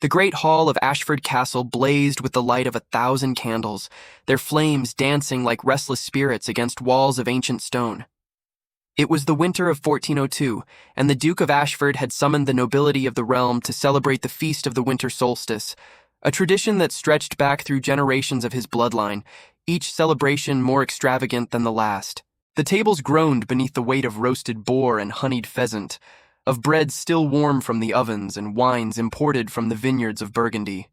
The great hall of Ashford Castle blazed with the light of 1,000 candles, their flames dancing like restless spirits against walls of ancient stone. It was the winter of 1402, and the Duke of Ashford had summoned the nobility of the realm to celebrate the feast of the winter solstice, a tradition that stretched back through generations of his bloodline, each celebration more extravagant than the last. The tables groaned beneath the weight of roasted boar and honeyed pheasant, of bread still warm from the ovens and wines imported from the vineyards of Burgundy.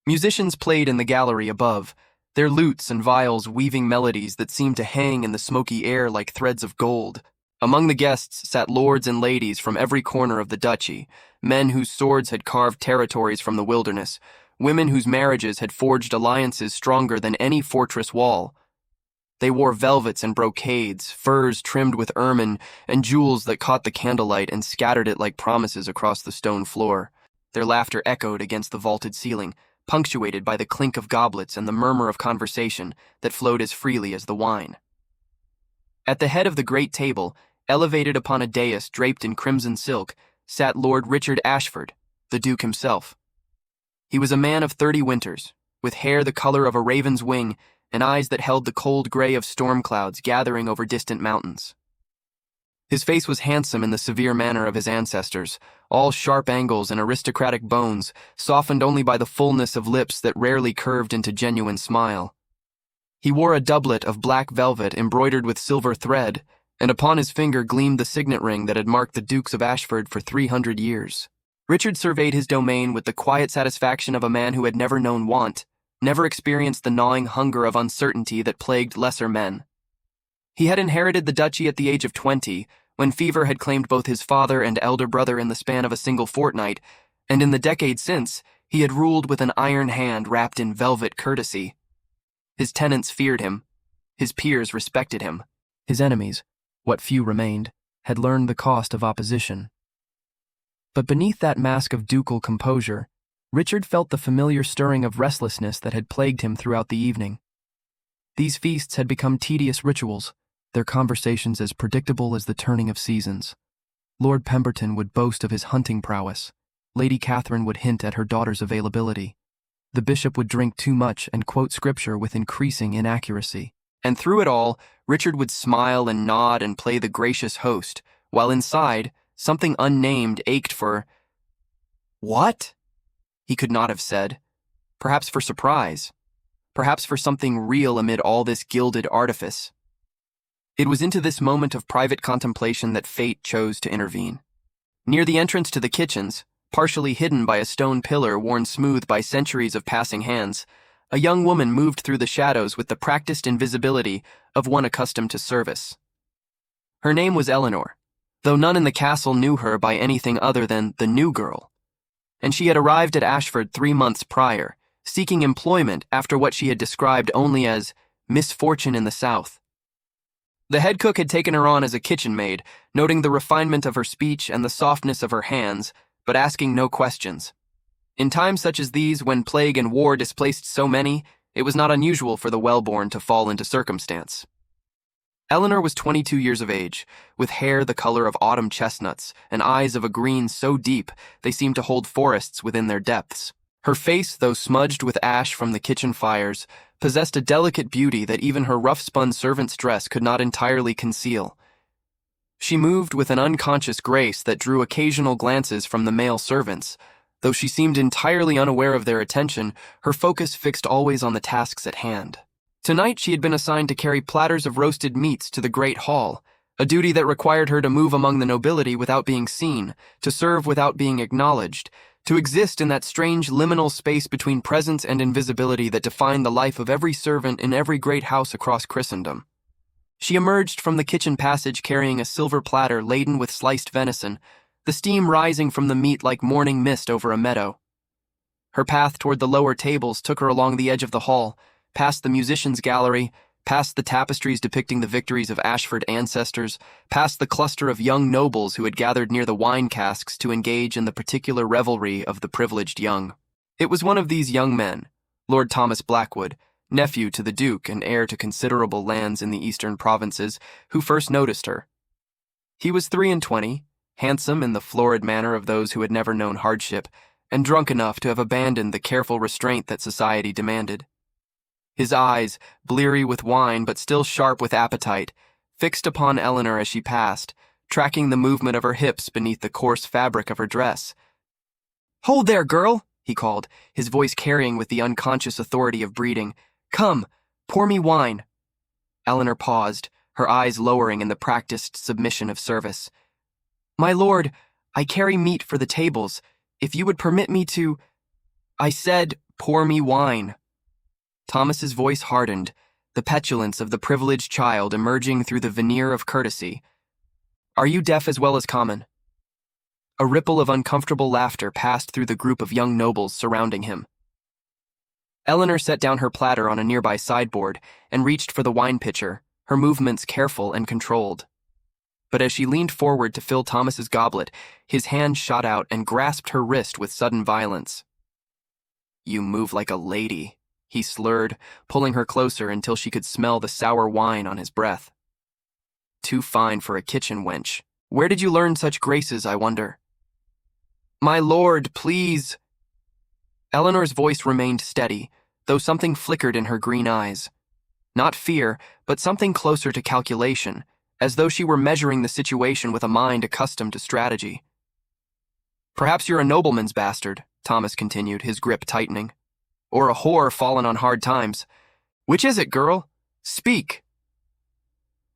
Musicians played in the gallery above, their lutes and viols weaving melodies that seemed to hang in the smoky air like threads of gold. Among the guests sat lords and ladies from every corner of the duchy, men whose swords had carved territories from the wilderness, women whose marriages had forged alliances stronger than any fortress wall. They wore velvets and brocades, furs trimmed with ermine, and jewels that caught the candlelight and scattered it like promises across the stone floor. Their laughter echoed against the vaulted ceiling, punctuated by the clink of goblets and the murmur of conversation that flowed as freely as the wine. At the head of the great table, elevated upon a dais draped in crimson silk, sat Lord Richard Ashford, the Duke himself. He was a man of 30 winters, with hair the color of a raven's wing and eyes that held the cold gray of storm clouds gathering over distant mountains. His face was handsome in the severe manner of his ancestors, all sharp angles and aristocratic bones, softened only by the fullness of lips that rarely curved into genuine smile. He wore a doublet of black velvet embroidered with silver thread, and upon his finger gleamed the signet ring that had marked the Dukes of Ashford for 300 years. Richard surveyed his domain with the quiet satisfaction of a man who had never known want, never experienced the gnawing hunger of uncertainty that plagued lesser men. He had inherited the duchy at the age of 20, when fever had claimed both his father and elder brother in the span of a single fortnight, and in the decade since, he had ruled with an iron hand wrapped in velvet courtesy. His tenants feared him. His peers respected him. His enemies, what few remained, had learned the cost of opposition. But beneath that mask of ducal composure, Richard felt the familiar stirring of restlessness that had plagued him throughout the evening. These feasts had become tedious rituals, their conversations as predictable as the turning of seasons. Lord Pemberton would boast of his hunting prowess. Lady Catherine would hint at her daughter's availability. The bishop would drink too much and quote scripture with increasing inaccuracy. And through it all, Richard would smile and nod and play the gracious host, while inside, something unnamed ached for... What? He could not have said. Perhaps for surprise. Perhaps for something real amid all this gilded artifice. It was into this moment of private contemplation that fate chose to intervene. Near the entrance to the kitchens, partially hidden by a stone pillar worn smooth by centuries of passing hands, a young woman moved through the shadows with the practiced invisibility of one accustomed to service. Her name was Eleanor, though none in the castle knew her by anything other than the new girl, and she had arrived at Ashford 3 months prior, seeking employment after what she had described only as misfortune in the south. The head cook had taken her on as a kitchen maid, noting the refinement of her speech and the softness of her hands, but asking no questions. In times such as these, when plague and war displaced so many, it was not unusual for the well-born to fall into circumstance. Eleanor was 22 years of age, with hair the color of autumn chestnuts and eyes of a green so deep they seemed to hold forests within their depths. Her face, though smudged with ash from the kitchen fires, possessed a delicate beauty that even her rough-spun servant's dress could not entirely conceal. She moved with an unconscious grace that drew occasional glances from the male servants. Though she seemed entirely unaware of their attention, her focus fixed always on the tasks at hand. Tonight she had been assigned to carry platters of roasted meats to the great hall, a duty that required her to move among the nobility without being seen, to serve without being acknowledged, to exist in that strange liminal space between presence and invisibility that defined the life of every servant in every great house across Christendom. She emerged from the kitchen passage carrying a silver platter laden with sliced venison, the steam rising from the meat like morning mist over a meadow. Her path toward the lower tables took her along the edge of the hall, past the musicians' gallery, past the tapestries depicting the victories of Ashford ancestors, past the cluster of young nobles who had gathered near the wine casks to engage in the particular revelry of the privileged young. It was one of these young men, Lord Thomas Blackwood, nephew to the Duke and heir to considerable lands in the eastern provinces, who first noticed her. He was 23, handsome in the florid manner of those who had never known hardship, and drunk enough to have abandoned the careful restraint that society demanded. His eyes, bleary with wine but still sharp with appetite, fixed upon Eleanor as she passed, tracking the movement of her hips beneath the coarse fabric of her dress. "Hold there, girl," he called, his voice carrying with the unconscious authority of breeding. "Come, pour me wine." Eleanor paused, her eyes lowering in the practiced submission of service. "My lord, I carry meat for the tables. If you would permit me to—" "I said, pour me wine." Thomas's voice hardened, the petulance of the privileged child emerging through the veneer of courtesy. "Are you deaf as well as common?" A ripple of uncomfortable laughter passed through the group of young nobles surrounding him. Eleanor set down her platter on a nearby sideboard and reached for the wine pitcher, her movements careful and controlled. But as she leaned forward to fill Thomas's goblet, his hand shot out and grasped her wrist with sudden violence. "You move like a lady," he slurred, pulling her closer until she could smell the sour wine on his breath. "Too fine for a kitchen wench. Where did you learn such graces, I wonder?" "My lord, please." Eleanor's voice remained steady, though something flickered in her green eyes. Not fear, but something closer to calculation, as though she were measuring the situation with a mind accustomed to strategy. "Perhaps you're a nobleman's bastard," Thomas continued, his grip tightening. "Or a whore fallen on hard times. Which is it, girl? Speak."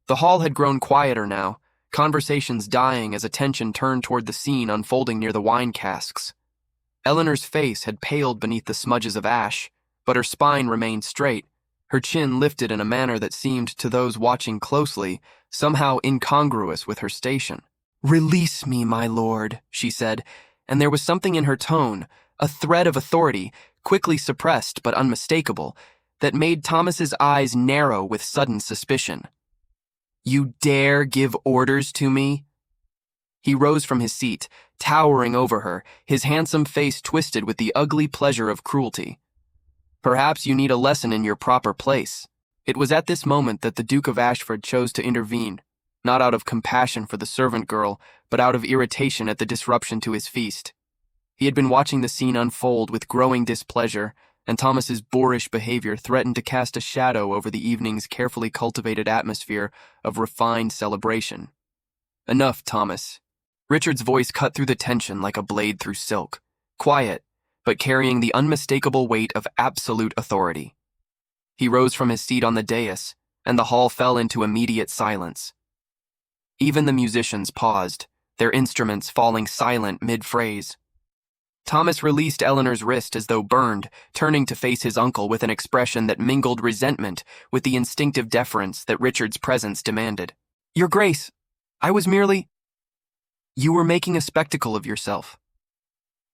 The hall had grown quieter now, conversations dying as attention turned toward the scene unfolding near the wine casks. Eleanor's face had paled beneath the smudges of ash, but her spine remained straight, her chin lifted in a manner that seemed to those watching closely somehow incongruous with her station. "Release me, my lord," she said, and there was something in her tone, a thread of authority, quickly suppressed but unmistakable, that made Thomas's eyes narrow with sudden suspicion. "You dare give orders to me?" He rose from his seat, towering over her, his handsome face twisted with the ugly pleasure of cruelty. "Perhaps you need a lesson in your proper place." It was at this moment that the Duke of Ashford chose to intervene, not out of compassion for the servant girl, but out of irritation at the disruption to his feast. He had been watching the scene unfold with growing displeasure, and Thomas's boorish behavior threatened to cast a shadow over the evening's carefully cultivated atmosphere of refined celebration. "Enough, Thomas." Richard's voice cut through the tension like a blade through silk, quiet, but carrying the unmistakable weight of absolute authority. He rose from his seat on the dais, and the hall fell into immediate silence. Even the musicians paused, their instruments falling silent mid-phrase. Thomas released Eleanor's wrist as though burned, turning to face his uncle with an expression that mingled resentment with the instinctive deference that Richard's presence demanded. "Your Grace, I was merely—" "You were making a spectacle of yourself."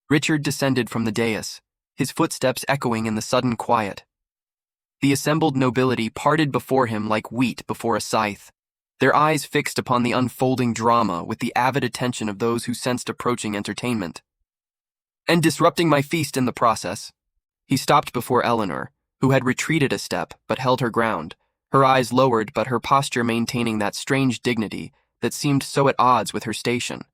Richard descended from the dais, his footsteps echoing in the sudden quiet. The assembled nobility parted before him like wheat before a scythe, their eyes fixed upon the unfolding drama with the avid attention of those who sensed approaching entertainment. "And disrupting my feast in the process." He stopped before Eleanor, who had retreated a step but held her ground, her eyes lowered but her posture maintaining that strange dignity that seemed so at odds with her station.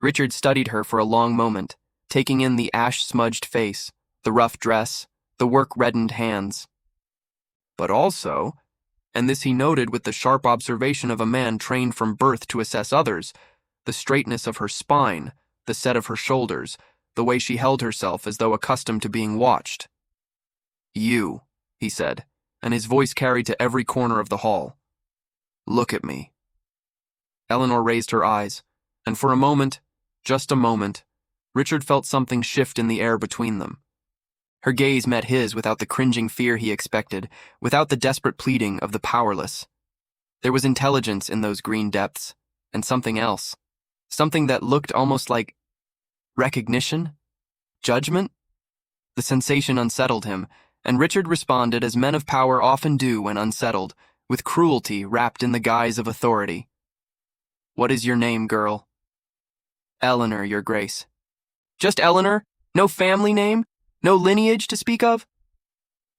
Richard studied her for a long moment, taking in the ash-smudged face, the rough dress, the work-reddened hands. But also, and this he noted with the sharp observation of a man trained from birth to assess others, the straightness of her spine, the set of her shoulders, the way she held herself as though accustomed to being watched. "You," he said, and his voice carried to every corner of the hall. "Look at me." Eleanor raised her eyes, and for a moment, just a moment, Richard felt something shift in the air between them. Her gaze met his without the cringing fear he expected, without the desperate pleading of the powerless. There was intelligence in those green depths, and something else, something that looked almost like recognition? Judgment? The sensation unsettled him, and Richard responded as men of power often do when unsettled, with cruelty wrapped in the guise of authority. "What is your name, girl?" "Eleanor, your grace." "Just Eleanor? No family name? No lineage to speak of?"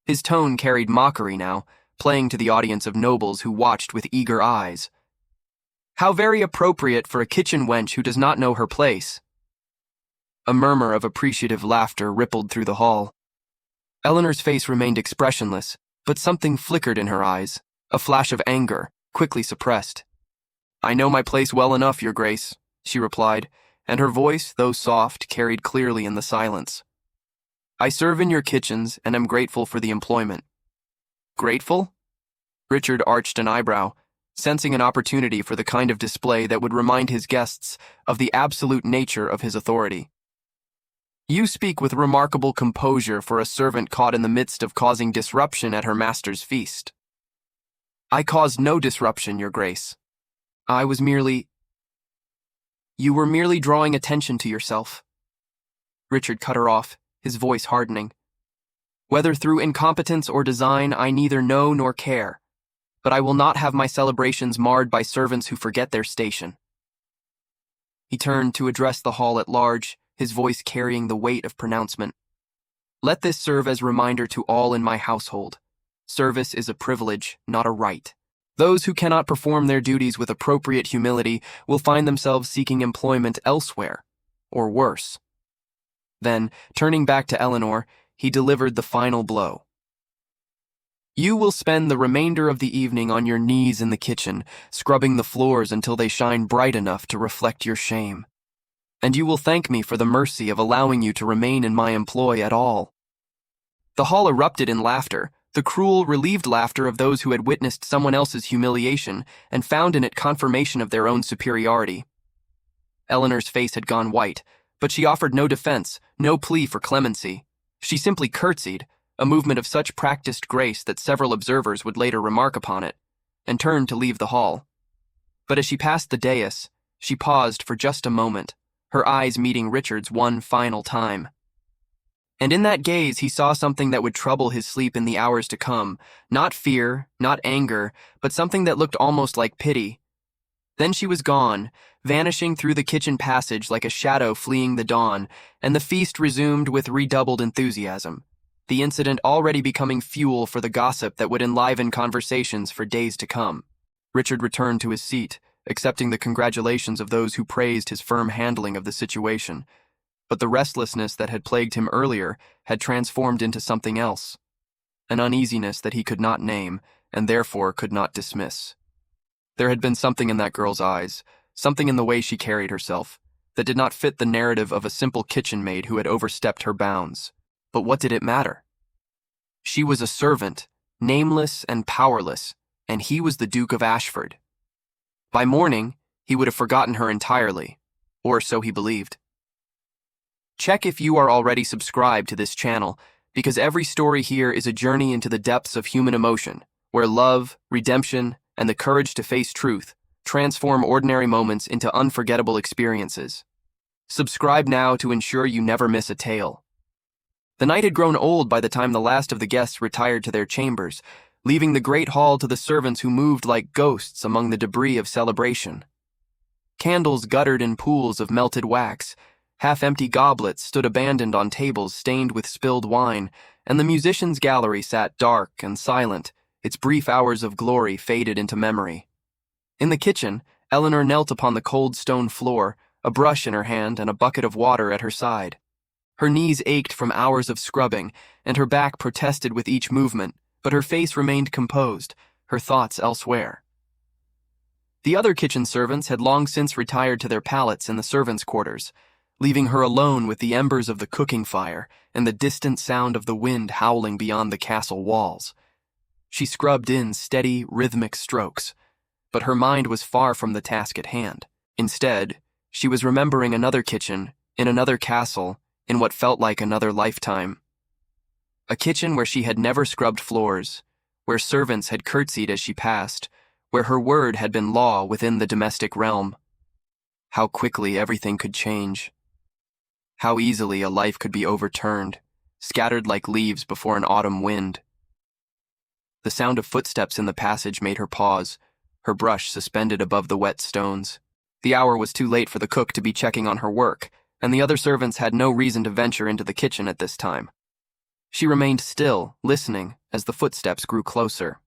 His tone carried mockery now, playing to the audience of nobles who watched with eager eyes. "How very appropriate for a kitchen wench who does not know her place." A murmur of appreciative laughter rippled through the hall. Eleanor's face remained expressionless, but something flickered in her eyes, a flash of anger, quickly suppressed. "I know my place well enough, Your Grace," she replied, and her voice, though soft, carried clearly in the silence. "I serve in your kitchens and am grateful for the employment." "Grateful?" Richard arched an eyebrow, sensing an opportunity for the kind of display that would remind his guests of the absolute nature of his authority. "You speak with remarkable composure for a servant caught in the midst of causing disruption at her master's feast." "I caused no disruption, Your Grace. I was merely—" "You were merely drawing attention to yourself." Richard cut her off, his voice hardening. "Whether through incompetence or design, I neither know nor care, but I will not have my celebrations marred by servants who forget their station." He turned to address the hall at large, his voice carrying the weight of pronouncement. "Let this serve as reminder to all in my household. Service is a privilege, not a right. Those who cannot perform their duties with appropriate humility will find themselves seeking employment elsewhere, or worse." Then, turning back to Eleanor, he delivered the final blow. "You will spend the remainder of the evening on your knees in the kitchen, scrubbing the floors until they shine bright enough to reflect your shame. And you will thank me for the mercy of allowing you to remain in my employ at all." The hall erupted in laughter, the cruel, relieved laughter of those who had witnessed someone else's humiliation and found in it confirmation of their own superiority. Eleanor's face had gone white, but she offered no defense, no plea for clemency. She simply curtsied, a movement of such practiced grace that several observers would later remark upon it, and turned to leave the hall. But as she passed the dais, she paused for just a moment, her eyes meeting Richard's one final time. And in that gaze he saw something that would trouble his sleep in the hours to come, not fear, not anger, but something that looked almost like pity. Then she was gone, vanishing through the kitchen passage like a shadow fleeing the dawn, and the feast resumed with redoubled enthusiasm, the incident already becoming fuel for the gossip that would enliven conversations for days to come. Richard returned to his seat, accepting the congratulations of those who praised his firm handling of the situation. But the restlessness that had plagued him earlier had transformed into something else, an uneasiness that he could not name and therefore could not dismiss. There had been something in that girl's eyes, something in the way she carried herself, that did not fit the narrative of a simple kitchen maid who had overstepped her bounds. But what did it matter? She was a servant, nameless and powerless, and he was the Duke of Ashford. By morning, he would have forgotten her entirely, or so he believed. Check if you are already subscribed to this channel, because every story here is a journey into the depths of human emotion, where love, redemption, and the courage to face truth transform ordinary moments into unforgettable experiences. Subscribe now to ensure you never miss a tale. The night had grown old by the time the last of the guests retired to their chambers, leaving the great hall to the servants who moved like ghosts among the debris of celebration. Candles guttered in pools of melted wax, half-empty goblets stood abandoned on tables stained with spilled wine, and the musicians' gallery sat dark and silent, its brief hours of glory faded into memory. In the kitchen, Eleanor knelt upon the cold stone floor, a brush in her hand and a bucket of water at her side. Her knees ached from hours of scrubbing, and her back protested with each movement, but her face remained composed, her thoughts elsewhere. The other kitchen servants had long since retired to their pallets in the servants' quarters, leaving her alone with the embers of the cooking fire and the distant sound of the wind howling beyond the castle walls. She scrubbed in steady, rhythmic strokes, but her mind was far from the task at hand. Instead, she was remembering another kitchen, in another castle, in what felt like another lifetime. A kitchen where she had never scrubbed floors, where servants had curtsied as she passed, where her word had been law within the domestic realm. How quickly everything could change. How easily a life could be overturned, scattered like leaves before an autumn wind. The sound of footsteps in the passage made her pause, her brush suspended above the wet stones. The hour was too late for the cook to be checking on her work, and the other servants had no reason to venture into the kitchen at this time. She remained still, listening, as the footsteps grew closer.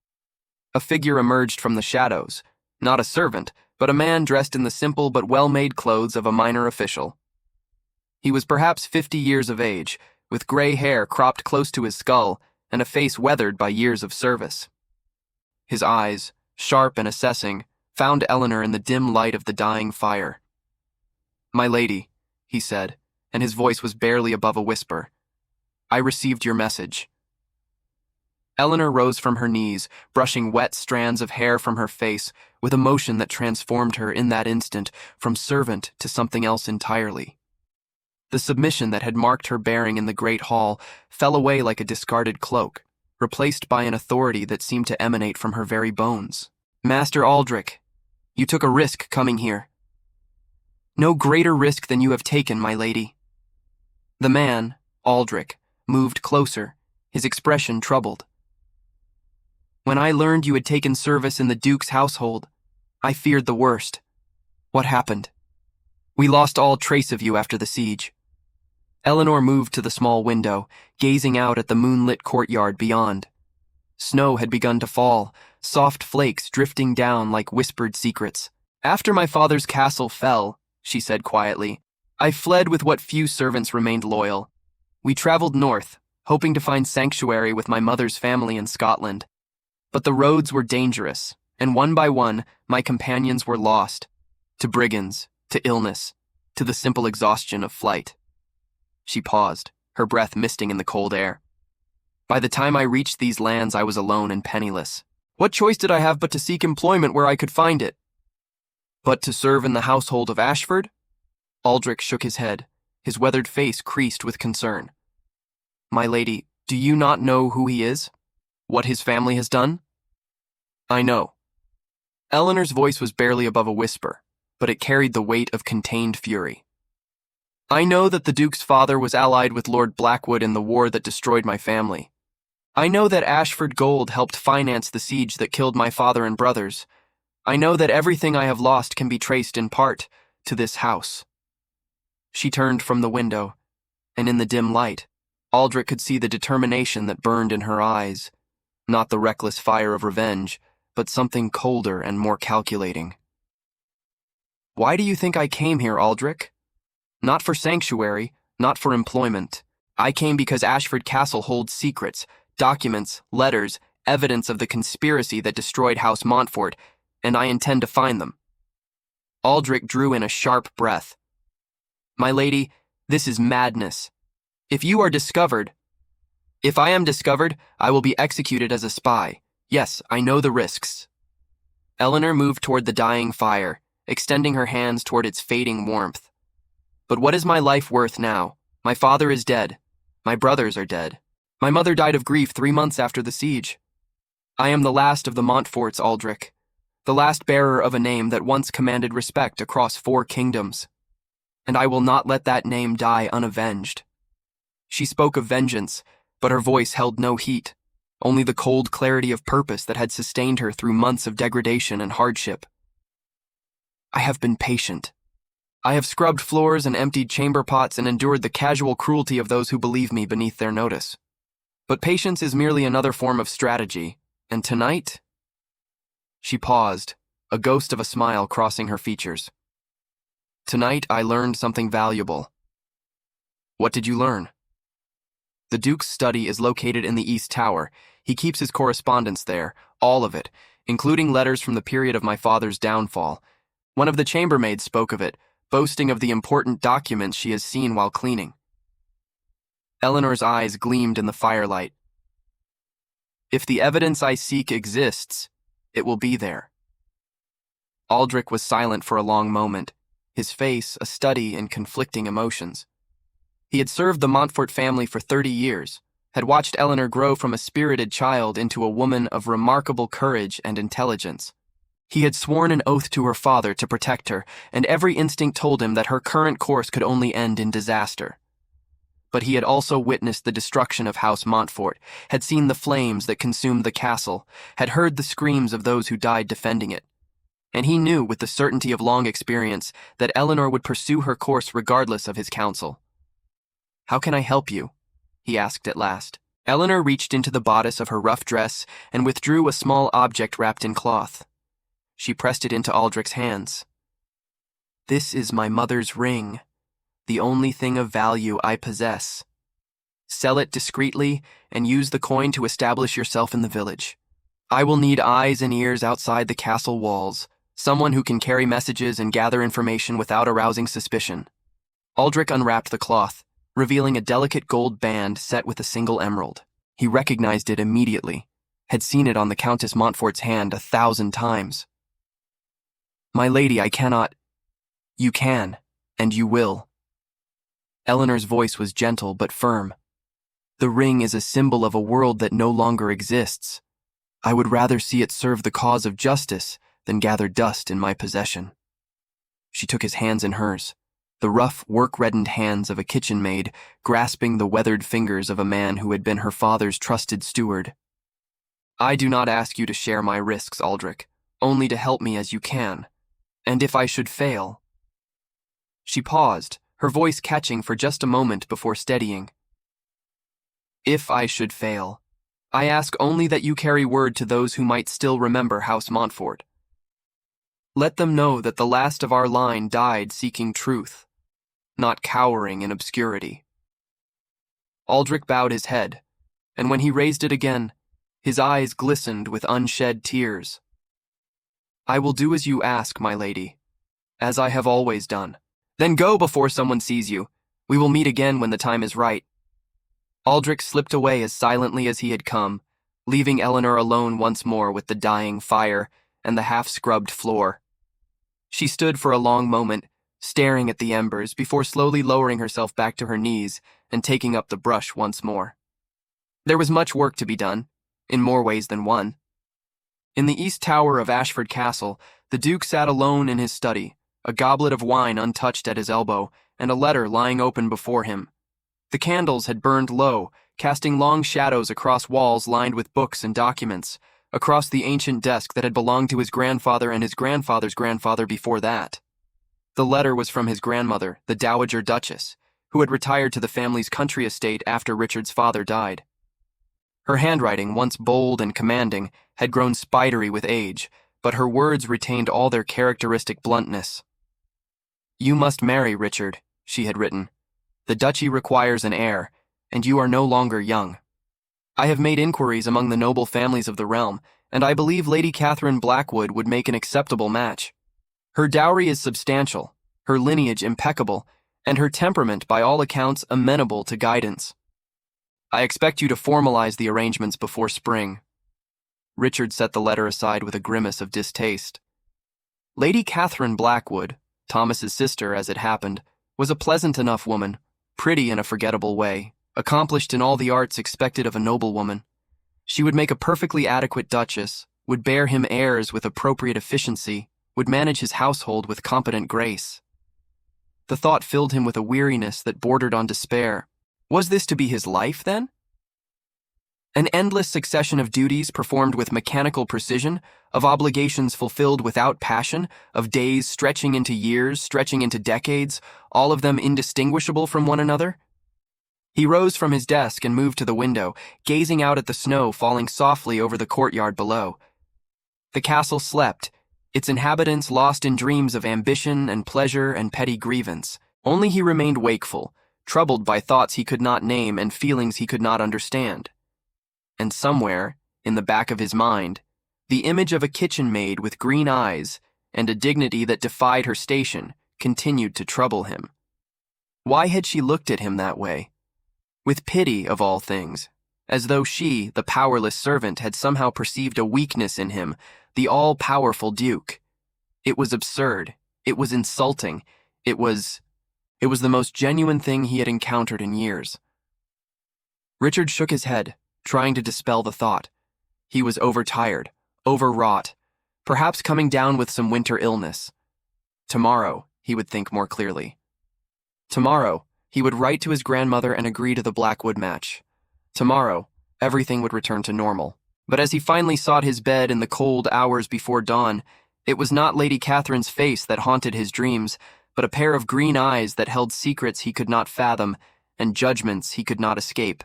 A figure emerged from the shadows, not a servant, but a man dressed in the simple but well-made clothes of a minor official. He was perhaps 50 years of age, with gray hair cropped close to his skull and a face weathered by years of service. His eyes, sharp and assessing, found Eleanor in the dim light of the dying fire. "My lady," he said, and his voice was barely above a whisper, "I received your message." Eleanor rose from her knees, brushing wet strands of hair from her face with a motion that transformed her in that instant from servant to something else entirely. The submission that had marked her bearing in the great hall fell away like a discarded cloak, replaced by an authority that seemed to emanate from her very bones. "Master Aldrich, you took a risk coming here." "No greater risk than you have taken, my lady." The man, Aldrich, moved closer, his expression troubled. "When I learned you had taken service in the Duke's household, I feared the worst. What happened? We lost all trace of you after the siege." Eleanor moved to the small window, gazing out at the moonlit courtyard beyond. Snow had begun to fall, soft flakes drifting down like whispered secrets. "After my father's castle fell," she said quietly, "I fled with what few servants remained loyal. We traveled north, hoping to find sanctuary with my mother's family in Scotland. But the roads were dangerous, and one by one, my companions were lost. To brigands, to illness, to the simple exhaustion of flight." She paused, her breath misting in the cold air. "By the time I reached these lands, I was alone and penniless. What choice did I have but to seek employment where I could find it?" "But to serve in the household of Ashford?" Aldrich shook his head, his weathered face creased with concern. "My lady, do you not know who he is? What his family has done?" "I know." Eleanor's voice was barely above a whisper, but it carried the weight of contained fury. "I know that the Duke's father was allied with Lord Blackwood in the war that destroyed my family. I know that Ashford gold helped finance the siege that killed my father and brothers. I know that everything I have lost can be traced in part to this house." She turned from the window, and in the dim light, Aldrich could see the determination that burned in her eyes, not the reckless fire of revenge, but something colder and more calculating. "Why do you think I came here, Aldrich? Not for sanctuary, not for employment. I came because Ashford Castle holds secrets, documents, letters, evidence of the conspiracy that destroyed House Montfort, and I intend to find them." Aldrich drew in a sharp breath. "My lady, this is madness. If you are discovered—" "If I am discovered, I will be executed as a spy. Yes, I know the risks." Eleanor moved toward the dying fire, extending her hands toward its fading warmth. "But what is my life worth now? My father is dead. My brothers are dead. My mother died of grief 3 months after the siege. I am the last of the Montforts, Aldrich, the last bearer of a name that once commanded respect across 4 kingdoms. And I will not let that name die unavenged." She spoke of vengeance, but her voice held no heat, only the cold clarity of purpose that had sustained her through months of degradation and hardship. "I have been patient. I have scrubbed floors and emptied chamber pots and endured the casual cruelty of those who believe me beneath their notice. But patience is merely another form of strategy, and tonight—" She paused, a ghost of a smile crossing her features. "Tonight I learned something valuable." "What did you learn?" "The Duke's study is located in the East Tower. He keeps his correspondence there, all of it, including letters from the period of my father's downfall. One of the chambermaids spoke of it, boasting of the important documents she has seen while cleaning." Eleanor's eyes gleamed in the firelight. "If the evidence I seek exists, it will be there." Aldrich was silent for a long moment, his face a study in conflicting emotions. He had served the Montfort family for 30 years, had watched Eleanor grow from a spirited child into a woman of remarkable courage and intelligence. He had sworn an oath to her father to protect her, and every instinct told him that her current course could only end in disaster. But he had also witnessed the destruction of House Montfort, had seen the flames that consumed the castle, had heard the screams of those who died defending it. And he knew with the certainty of long experience that Eleanor would pursue her course regardless of his counsel. "How can I help you?" he asked at last. Eleanor reached into the bodice of her rough dress and withdrew a small object wrapped in cloth. She pressed it into Aldrich's hands. "This is my mother's ring, the only thing of value I possess. Sell it discreetly and use the coin to establish yourself in the village. I will need eyes and ears outside the castle walls, someone who can carry messages and gather information without arousing suspicion." Aldrich unwrapped the cloth, revealing a delicate gold band set with a single emerald. He recognized it immediately, had seen it on the Countess Montfort's hand 1,000 times. "My lady, I cannot—" "You can, and you will." Eleanor's voice was gentle but firm. "The ring is a symbol of a world that no longer exists. I would rather see it serve the cause of justice than gather dust in my possession." She took his hands in hers, the rough, work-reddened hands of a kitchen maid grasping the weathered fingers of a man who had been her father's trusted steward. "I do not ask you to share my risks, Aldrich, only to help me as you can. And if I should fail—" She paused, her voice catching for just a moment before steadying. "If I should fail, I ask only that you carry word to those who might still remember House Montfort. Let them know that the last of our line died seeking truth, not cowering in obscurity." Aldrich bowed his head, and when he raised it again, his eyes glistened with unshed tears. "I will do as you ask, my lady, as I have always done." "Then go before someone sees you. We will meet again when the time is right." Aldrich slipped away as silently as he had come, leaving Eleanor alone once more with the dying fire and the half-scrubbed floor. She stood for a long moment, staring at the embers before slowly lowering herself back to her knees and taking up the brush once more. There was much work to be done, in more ways than one. In the east tower of Ashford Castle, the Duke sat alone in his study, a goblet of wine untouched at his elbow and a letter lying open before him. The candles had burned low, casting long shadows across walls lined with books and documents, across the ancient desk that had belonged to his grandfather and his grandfather's grandfather before that. The letter was from his grandmother, the Dowager Duchess, who had retired to the family's country estate after Richard's father died. Her handwriting, once bold and commanding, had grown spidery with age, but her words retained all their characteristic bluntness. "You must marry, Richard," she had written. "The duchy requires an heir, and you are no longer young. I have made inquiries among the noble families of the realm, and I believe Lady Catherine Blackwood would make an acceptable match. Her dowry is substantial, her lineage impeccable, and her temperament by all accounts amenable to guidance. I expect you to formalize the arrangements before spring." Richard set the letter aside with a grimace of distaste. Lady Catherine Blackwood, Thomas's sister as it happened, was a pleasant enough woman, pretty in a forgettable way, accomplished in all the arts expected of a noblewoman. She would make a perfectly adequate duchess, would bear him heirs with appropriate efficiency, would manage his household with competent grace. The thought filled him with a weariness that bordered on despair. Was this to be his life, then? An endless succession of duties performed with mechanical precision, of obligations fulfilled without passion, of days stretching into years, stretching into decades, all of them indistinguishable from one another? He rose from his desk and moved to the window, gazing out at the snow falling softly over the courtyard below. The castle slept, its inhabitants lost in dreams of ambition and pleasure and petty grievance. Only he remained wakeful, troubled by thoughts he could not name and feelings he could not understand. And somewhere, in the back of his mind, the image of a kitchen maid with green eyes and a dignity that defied her station continued to trouble him. Why had she looked at him that way? With pity, of all things, as though she, the powerless servant, had somehow perceived a weakness in him, the all-powerful Duke. It was absurd. It was insulting. It was the most genuine thing he had encountered in years. Richard shook his head, trying to dispel the thought. He was overtired, overwrought, perhaps coming down with some winter illness. Tomorrow, he would think more clearly. Tomorrow, he would write to his grandmother and agree to the Blackwood match. Tomorrow, everything would return to normal. But as he finally sought his bed in the cold hours before dawn, it was not Lady Catherine's face that haunted his dreams, but a pair of green eyes that held secrets he could not fathom and judgments he could not escape.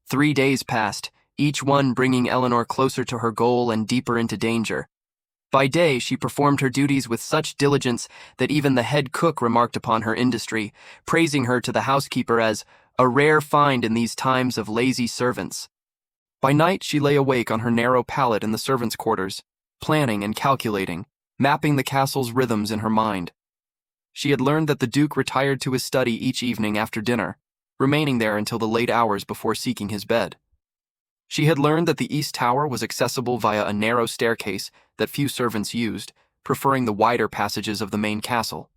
3 days passed, each one bringing Eleanor closer to her goal and deeper into danger. By day, she performed her duties with such diligence that even the head cook remarked upon her industry, praising her to the housekeeper as a rare find in these times of lazy servants. By night, she lay awake on her narrow pallet in the servants' quarters, planning and calculating, mapping the castle's rhythms in her mind. She had learned that the Duke retired to his study each evening after dinner, remaining there until the late hours before seeking his bed. She had learned that the East Tower was accessible via a narrow staircase that few servants used, preferring the wider passages of the main castle.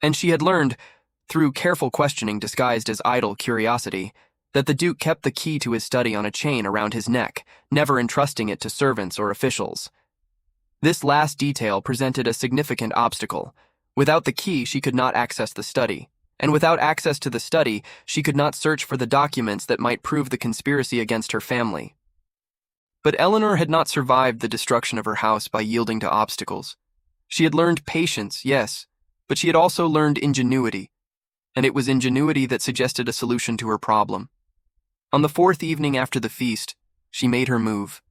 And she had learned, through careful questioning disguised as idle curiosity, that the Duke kept the key to his study on a chain around his neck, never entrusting it to servants or officials. This last detail presented a significant obstacle. Without the key, she could not access the study. And without access to the study, she could not search for the documents that might prove the conspiracy against her family. But Eleanor had not survived the destruction of her house by yielding to obstacles. She had learned patience, yes, but she had also learned ingenuity, and it was ingenuity that suggested a solution to her problem. On the fourth evening after the feast, she made her move.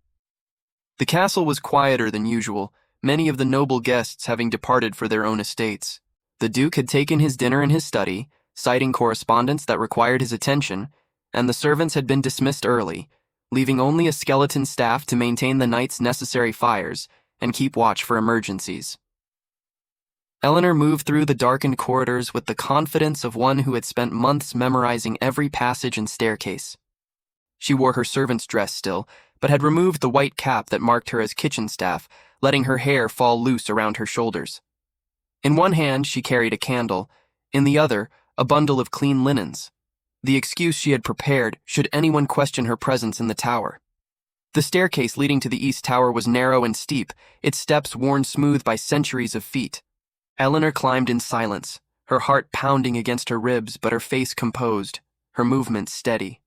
The castle was quieter than usual, many of the noble guests having departed for their own estates. The Duke had taken his dinner in his study, citing correspondence that required his attention, and the servants had been dismissed early, leaving only a skeleton staff to maintain the night's necessary fires and keep watch for emergencies. Eleanor moved through the darkened corridors with the confidence of one who had spent months memorizing every passage and staircase. She wore her servant's dress still, but had removed the white cap that marked her as kitchen staff, letting her hair fall loose around her shoulders. In one hand, she carried a candle, in the other, a bundle of clean linens, the excuse she had prepared should anyone question her presence in the tower. The staircase leading to the East Tower was narrow and steep, its steps worn smooth by centuries of feet. Eleanor climbed in silence, her heart pounding against her ribs but her face composed, her movements steady.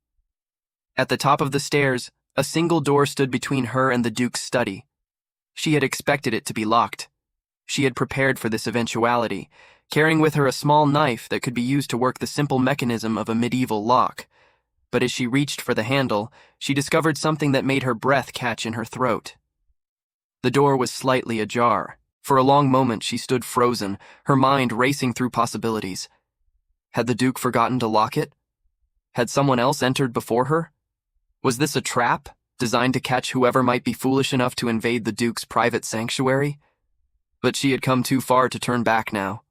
At the top of the stairs, a single door stood between her and the Duke's study. She had expected it to be locked. She had prepared for this eventuality, carrying with her a small knife that could be used to work the simple mechanism of a medieval lock. But as she reached for the handle, she discovered something that made her breath catch in her throat. The door was slightly ajar. For a long moment she stood frozen, her mind racing through possibilities. Had the Duke forgotten to lock it? Had someone else entered before her? Was this a trap, designed to catch whoever might be foolish enough to invade the Duke's private sanctuary? But she had come too far to turn back now.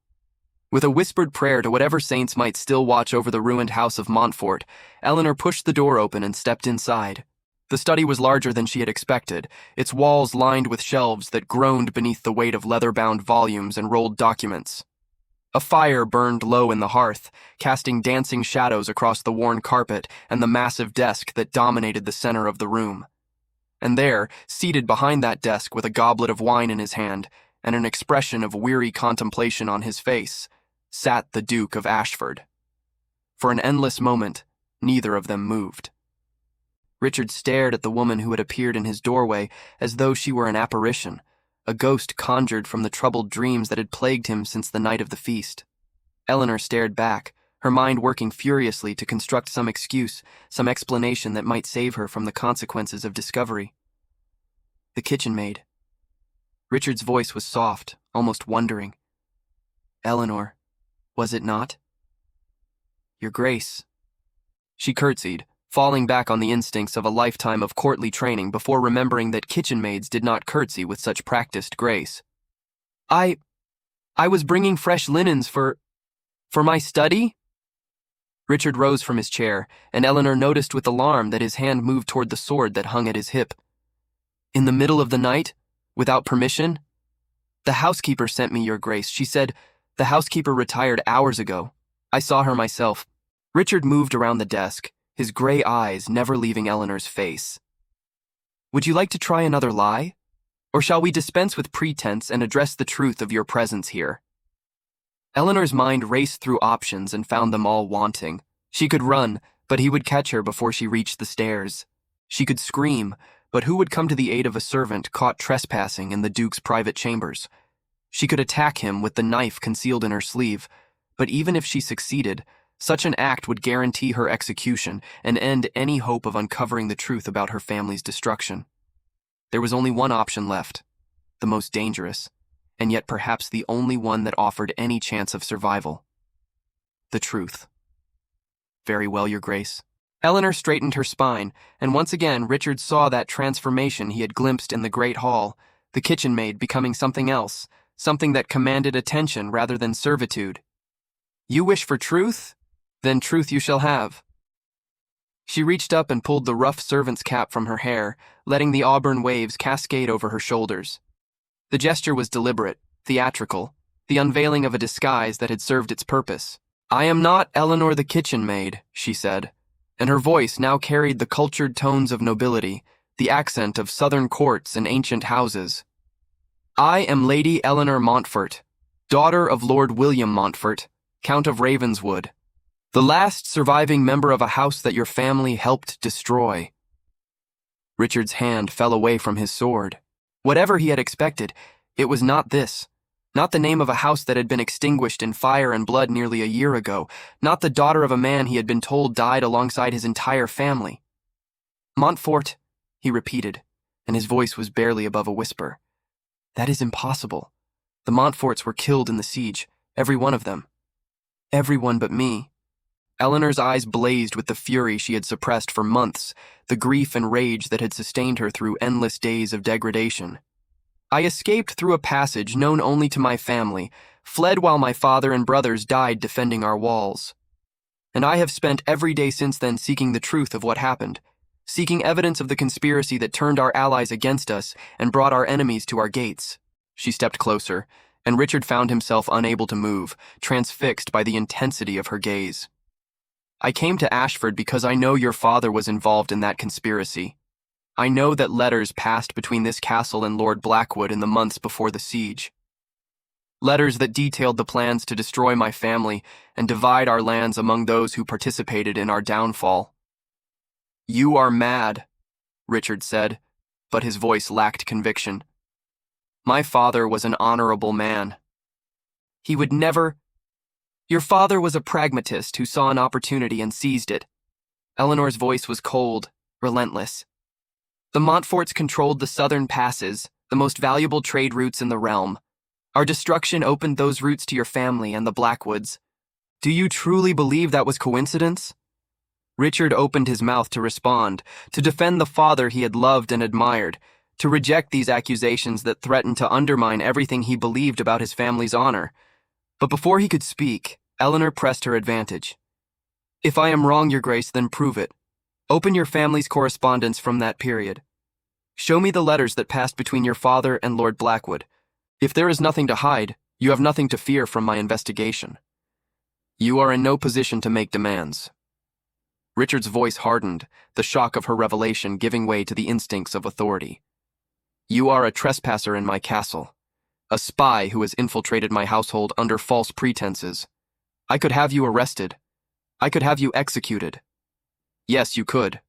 With a whispered prayer to whatever saints might still watch over the ruined house of Montfort, Eleanor pushed the door open and stepped inside. The study was larger than she had expected, its walls lined with shelves that groaned beneath the weight of leather-bound volumes and rolled documents. A fire burned low in the hearth, casting dancing shadows across the worn carpet and the massive desk that dominated the center of the room. And there, seated behind that desk with a goblet of wine in his hand and an expression of weary contemplation on his face, sat the Duke of Ashford. For an endless moment, neither of them moved. Richard stared at the woman who had appeared in his doorway as though she were an apparition, a ghost conjured from the troubled dreams that had plagued him since the night of the feast. Eleanor stared back, her mind working furiously to construct some excuse, some explanation that might save her from the consequences of discovery. The kitchen maid. Richard's voice was soft, almost wondering. Eleanor, was it not? Your Grace. She curtsied, falling back on the instincts of a lifetime of courtly training before remembering that kitchen maids did not curtsy with such practiced grace. I was bringing fresh linens for my study? Richard rose from his chair, and Eleanor noticed with alarm that his hand moved toward the sword that hung at his hip. In the middle of the night? Without permission? The housekeeper sent me, Your Grace. She said the housekeeper retired hours ago. I saw her myself. Richard moved around the desk, his gray eyes never leaving Eleanor's face. Would you like to try another lie? Or shall we dispense with pretense and address the truth of your presence here? Eleanor's mind raced through options and found them all wanting. She could run, but he would catch her before she reached the stairs. She could scream, but who would come to the aid of a servant caught trespassing in the Duke's private chambers? She could attack him with the knife concealed in her sleeve, but even if she succeeded, such an act would guarantee her execution and end any hope of uncovering the truth about her family's destruction. There was only one option left. the most dangerous, and yet perhaps the only one that offered any chance of survival. The truth. Very well, Your Grace. Eleanor straightened her spine, and once again Richard saw that transformation he had glimpsed in the great hall, the kitchen maid becoming something else, something that commanded attention rather than servitude. You wish for truth? Then truth you shall have. She reached up and pulled the rough servant's cap from her hair, letting the auburn waves cascade over her shoulders. The gesture was deliberate, theatrical, the unveiling of a disguise that had served its purpose. I am not Eleanor the kitchen maid, she said, and her voice now carried the cultured tones of nobility, the accent of southern courts and ancient houses. I am Lady Eleanor Montfort, daughter of Lord William Montfort, Count of Ravenswood, the last surviving member of a house that your family helped destroy. Richard's hand fell away from his sword. Whatever he had expected, it was not this. Not the name of a house that had been extinguished in fire and blood nearly a year ago, not the daughter of a man he had been told died alongside his entire family. Montfort, he repeated, and his voice was barely above a whisper. That is impossible. The Montforts were killed in the siege, every one of them. Everyone but me. Eleanor's eyes blazed with the fury she had suppressed for months, the grief and rage that had sustained her through endless days of degradation. I escaped through a passage known only to my family, fled while my father and brothers died defending our walls. And I have spent every day since then seeking the truth of what happened, seeking evidence of the conspiracy that turned our allies against us and brought our enemies to our gates. She stepped closer, and Richard found himself unable to move, transfixed by the intensity of her gaze. I came to Ashford because I know your father was involved in that conspiracy. I know that letters passed between this castle and Lord Blackwood in the months before the siege. Letters that detailed the plans to destroy my family and divide our lands among those who participated in our downfall. You are mad, Richard said, but his voice lacked conviction. My father was an honorable man. He would never... Your father was a pragmatist who saw an opportunity and seized it. Eleanor's voice was cold, relentless. The Montforts controlled the southern passes, the most valuable trade routes in the realm. Our destruction opened those routes to your family and the Blackwoods. Do you truly believe that was coincidence? Richard opened his mouth to respond, to defend the father he had loved and admired, to reject these accusations that threatened to undermine everything he believed about his family's honor. But before he could speak, Eleanor pressed her advantage. If I am wrong, Your Grace, then prove it. Open your family's correspondence from that period. Show me the letters that passed between your father and Lord Blackwood. If there is nothing to hide, you have nothing to fear from my investigation. You are in no position to make demands. Richard's voice hardened, the shock of her revelation giving way to the instincts of authority. You are a trespasser in my castle. A spy who has infiltrated my household under false pretenses. I could have you arrested. I could have you executed. Yes, you could.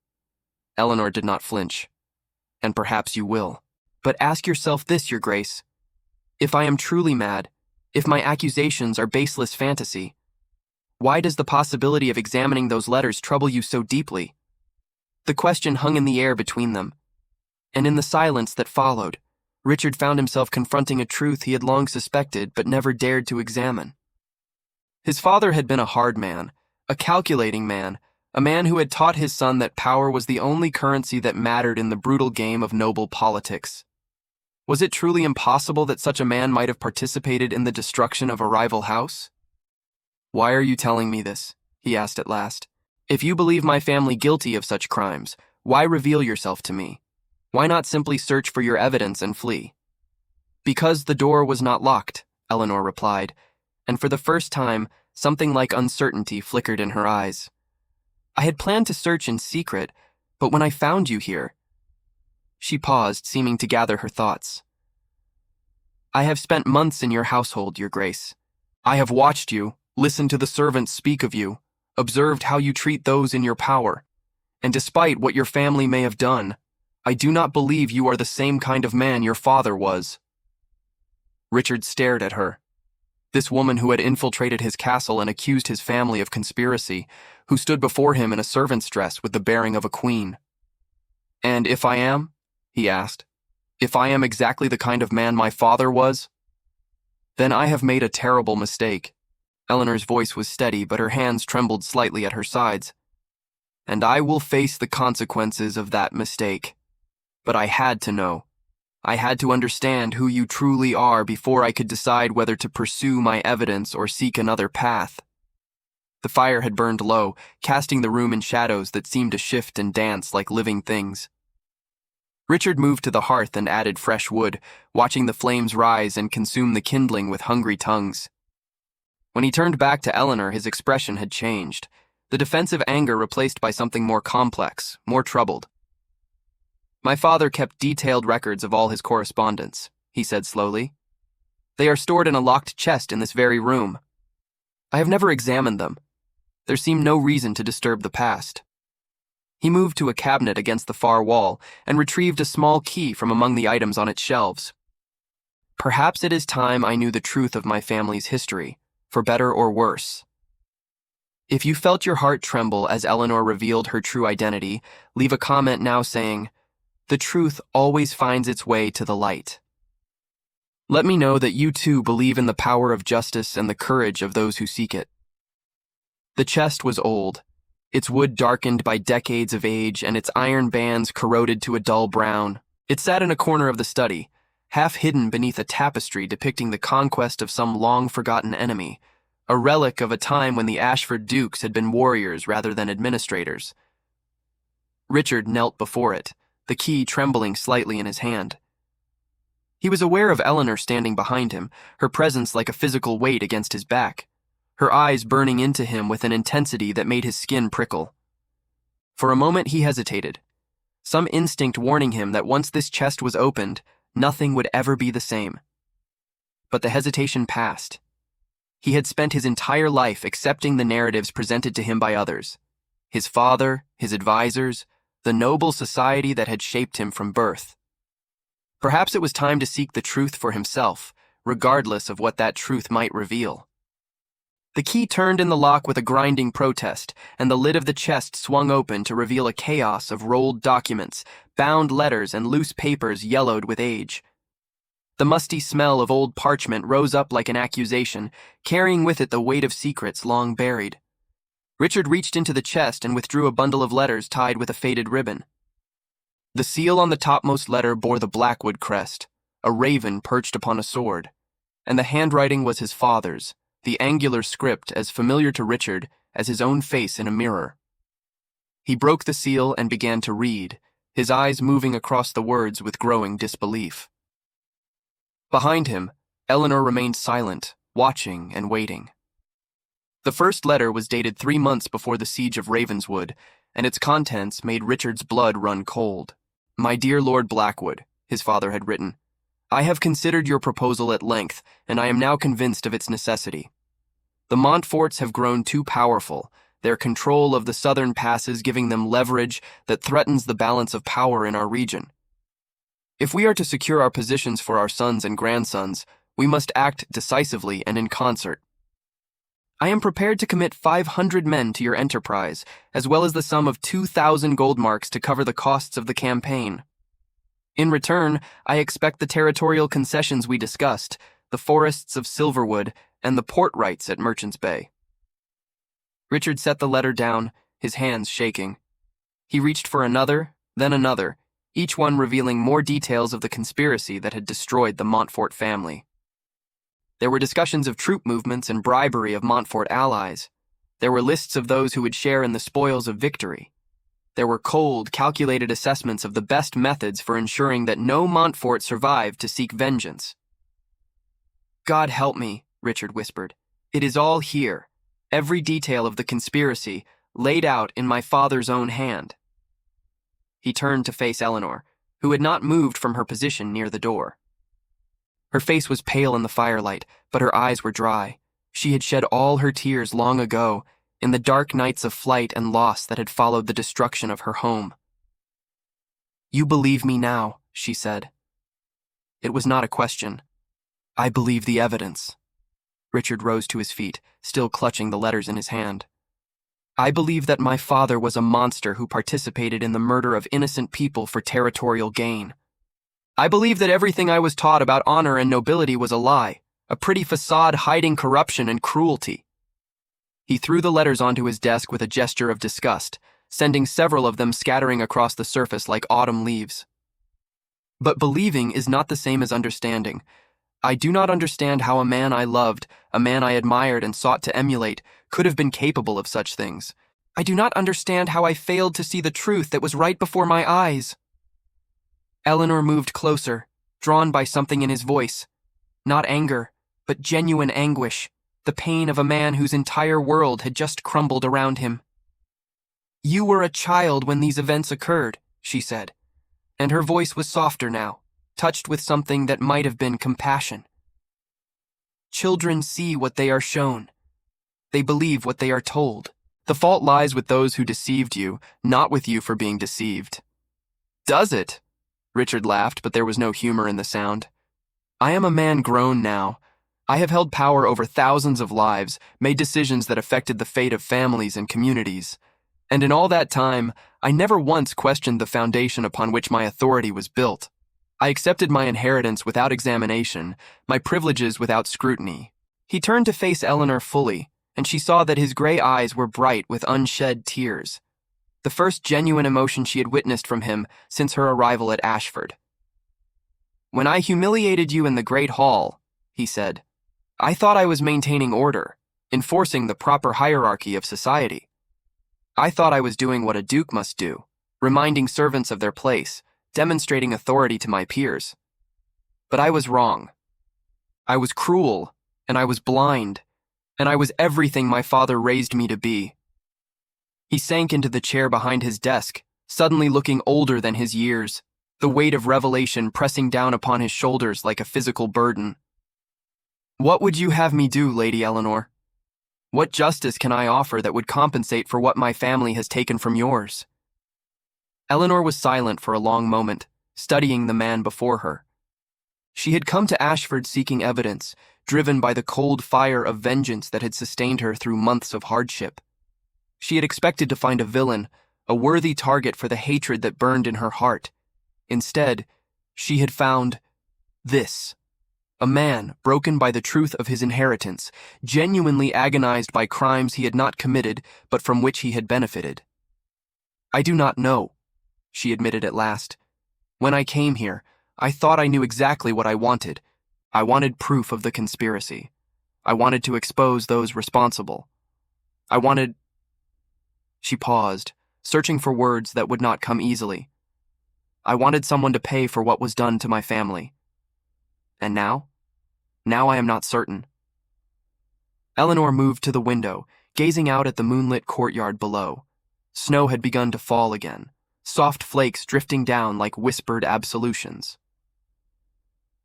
Eleanor did not flinch. And perhaps you will. But ask yourself this, Your Grace. If I am truly mad, if my accusations are baseless fantasy, why does the possibility of examining those letters trouble you so deeply? The question hung in the air between them. And in the silence that followed, Richard found himself confronting a truth he had long suspected but never dared to examine. His father had been a hard man, a calculating man, a man who had taught his son that power was the only currency that mattered in the brutal game of noble politics. Was it truly impossible that such a man might have participated in the destruction of a rival house? Why are you telling me this? He asked at last. If you believe my family guilty of such crimes, why reveal yourself to me? Why not simply search for your evidence and flee? Because the door was not locked, Eleanor replied, and for the first time, something like uncertainty flickered in her eyes. I had planned to search in secret, but when I found you here... She paused, seeming to gather her thoughts. I have spent months in your household, Your Grace. I have watched you, listened to the servants speak of you, observed how you treat those in your power, and despite what your family may have done, I do not believe you are the same kind of man your father was. Richard stared at her. This woman who had infiltrated his castle and accused his family of conspiracy, who stood before him in a servant's dress with the bearing of a queen. And if I am? He asked. If I am exactly the kind of man my father was, then I have made a terrible mistake. Eleanor's voice was steady, but her hands trembled slightly at her sides. And I will face the consequences of that mistake. But I had to know. I had to understand who you truly are before I could decide whether to pursue my evidence or seek another path. The fire had burned low, casting the room in shadows that seemed to shift and dance like living things. Richard moved to the hearth and added fresh wood, watching the flames rise and consume the kindling with hungry tongues. When he turned back to Eleanor, his expression had changed, the defensive anger replaced by something more complex, more troubled. My father kept detailed records of all his correspondence, he said slowly. They are stored in a locked chest in this very room. I have never examined them. There seemed no reason to disturb the past. He moved to a cabinet against the far wall and retrieved a small key from among the items on its shelves. Perhaps it is time I knew the truth of my family's history, for better or worse. If you felt your heart tremble as Eleanor revealed her true identity, leave a comment now saying, "The truth always finds its way to the light." Let me know that you too believe in the power of justice and the courage of those who seek it. The chest was old, its wood darkened by decades of age and its iron bands corroded to a dull brown. It sat in a corner of the study, half hidden beneath a tapestry depicting the conquest of some long-forgotten enemy, a relic of a time when the Ashford dukes had been warriors rather than administrators. Richard knelt before it, the key trembling slightly in his hand. He was aware of Eleanor standing behind him, her presence like a physical weight against his back, her eyes burning into him with an intensity that made his skin prickle. For a moment he hesitated, some instinct warning him that once this chest was opened, nothing would ever be the same. But the hesitation passed. He had spent his entire life accepting the narratives presented to him by others, his father, his advisors, the noble society that had shaped him from birth. Perhaps it was time to seek the truth for himself, regardless of what that truth might reveal. The key turned in the lock with a grinding protest, and the lid of the chest swung open to reveal a chaos of rolled documents, bound letters, and loose papers yellowed with age. The musty smell of old parchment rose up like an accusation, carrying with it the weight of secrets long buried. Richard reached into the chest and withdrew a bundle of letters tied with a faded ribbon. The seal on the topmost letter bore the Blackwood crest, a raven perched upon a sword, and the handwriting was his father's, the angular script as familiar to Richard as his own face in a mirror. He broke the seal and began to read, his eyes moving across the words with growing disbelief. Behind him, Eleanor remained silent, watching and waiting. The first letter was dated 3 months before the siege of Ravenswood, and its contents made Richard's blood run cold. "My dear Lord Blackwood," his father had written, "I have considered your proposal at length, and I am now convinced of its necessity. The Montforts have grown too powerful, their control of the southern passes giving them leverage that threatens the balance of power in our region. If we are to secure our positions for our sons and grandsons, we must act decisively and in concert. I am prepared to commit 500 men to your enterprise, as well as the sum of 2,000 gold marks to cover the costs of the campaign. In return, I expect the territorial concessions we discussed, the forests of Silverwood, and the port rights at Merchant's Bay." Richard set the letter down, his hands shaking. He reached for another, then another, each one revealing more details of the conspiracy that had destroyed the Montfort family. There were discussions of troop movements and bribery of Montfort allies. There were lists of those who would share in the spoils of victory. There were cold, calculated assessments of the best methods for ensuring that no Montfort survived to seek vengeance. "God help me," Richard whispered. "It is all here, every detail of the conspiracy, laid out in my father's own hand." He turned to face Eleanor, who had not moved from her position near the door. Her face was pale in the firelight, but her eyes were dry. She had shed all her tears long ago, in the dark nights of flight and loss that had followed the destruction of her home. "You believe me now," she said. It was not a question. "I believe the evidence." Richard rose to his feet, still clutching the letters in his hand. "I believe that my father was a monster who participated in the murder of innocent people for territorial gain. I believe that everything I was taught about honor and nobility was a lie, a pretty facade hiding corruption and cruelty. He threw the letters onto his desk with a gesture of disgust, sending several of them scattering across the surface like autumn leaves. But believing is not the same as understanding. I do not understand how a man I loved, a man I admired and sought to emulate, could have been capable of such things. I do not understand how I failed to see the truth that was right before my eyes. Eleanor moved closer, drawn by something in his voice. Not anger, but genuine anguish, the pain of a man whose entire world had just crumbled around him. You were a child when these events occurred, she said, and her voice was softer now, touched with something that might have been compassion. Children see what they are shown. They believe what they are told. The fault lies with those who deceived you, not with you for being deceived. Does it? Richard laughed, but there was no humor in the sound. I am a man grown now. I have held power over thousands of lives, made decisions that affected the fate of families and communities. And in all that time, I never once questioned the foundation upon which my authority was built. I accepted my inheritance without examination, my privileges without scrutiny. He turned to face Eleanor fully, and she saw that his gray eyes were bright with unshed tears. The first genuine emotion she had witnessed from him since her arrival at Ashford. When I humiliated you in the Great Hall, he said, I thought I was maintaining order, enforcing the proper hierarchy of society. I thought I was doing what a duke must do, reminding servants of their place, demonstrating authority to my peers. But I was wrong. I was cruel, and I was blind, and I was everything my father raised me to be. He sank into the chair behind his desk, suddenly looking older than his years, the weight of revelation pressing down upon his shoulders like a physical burden. What would you have me do, Lady Eleanor? What justice can I offer that would compensate for what my family has taken from yours? Eleanor was silent for a long moment, studying the man before her. She had come to Ashford seeking evidence, driven by the cold fire of vengeance that had sustained her through months of hardship. She had expected to find a villain, a worthy target for the hatred that burned in her heart. Instead, she had found this. A man broken by the truth of his inheritance, genuinely agonized by crimes he had not committed but from which he had benefited. I do not know, she admitted at last. When I came here, I thought I knew exactly what I wanted. I wanted proof of the conspiracy. I wanted to expose those responsible. I wanted... She paused, searching for words that would not come easily. I wanted someone to pay for what was done to my family. And now? Now I am not certain. Eleanor moved to the window, gazing out at the moonlit courtyard below. Snow had begun to fall again, soft flakes drifting down like whispered absolutions.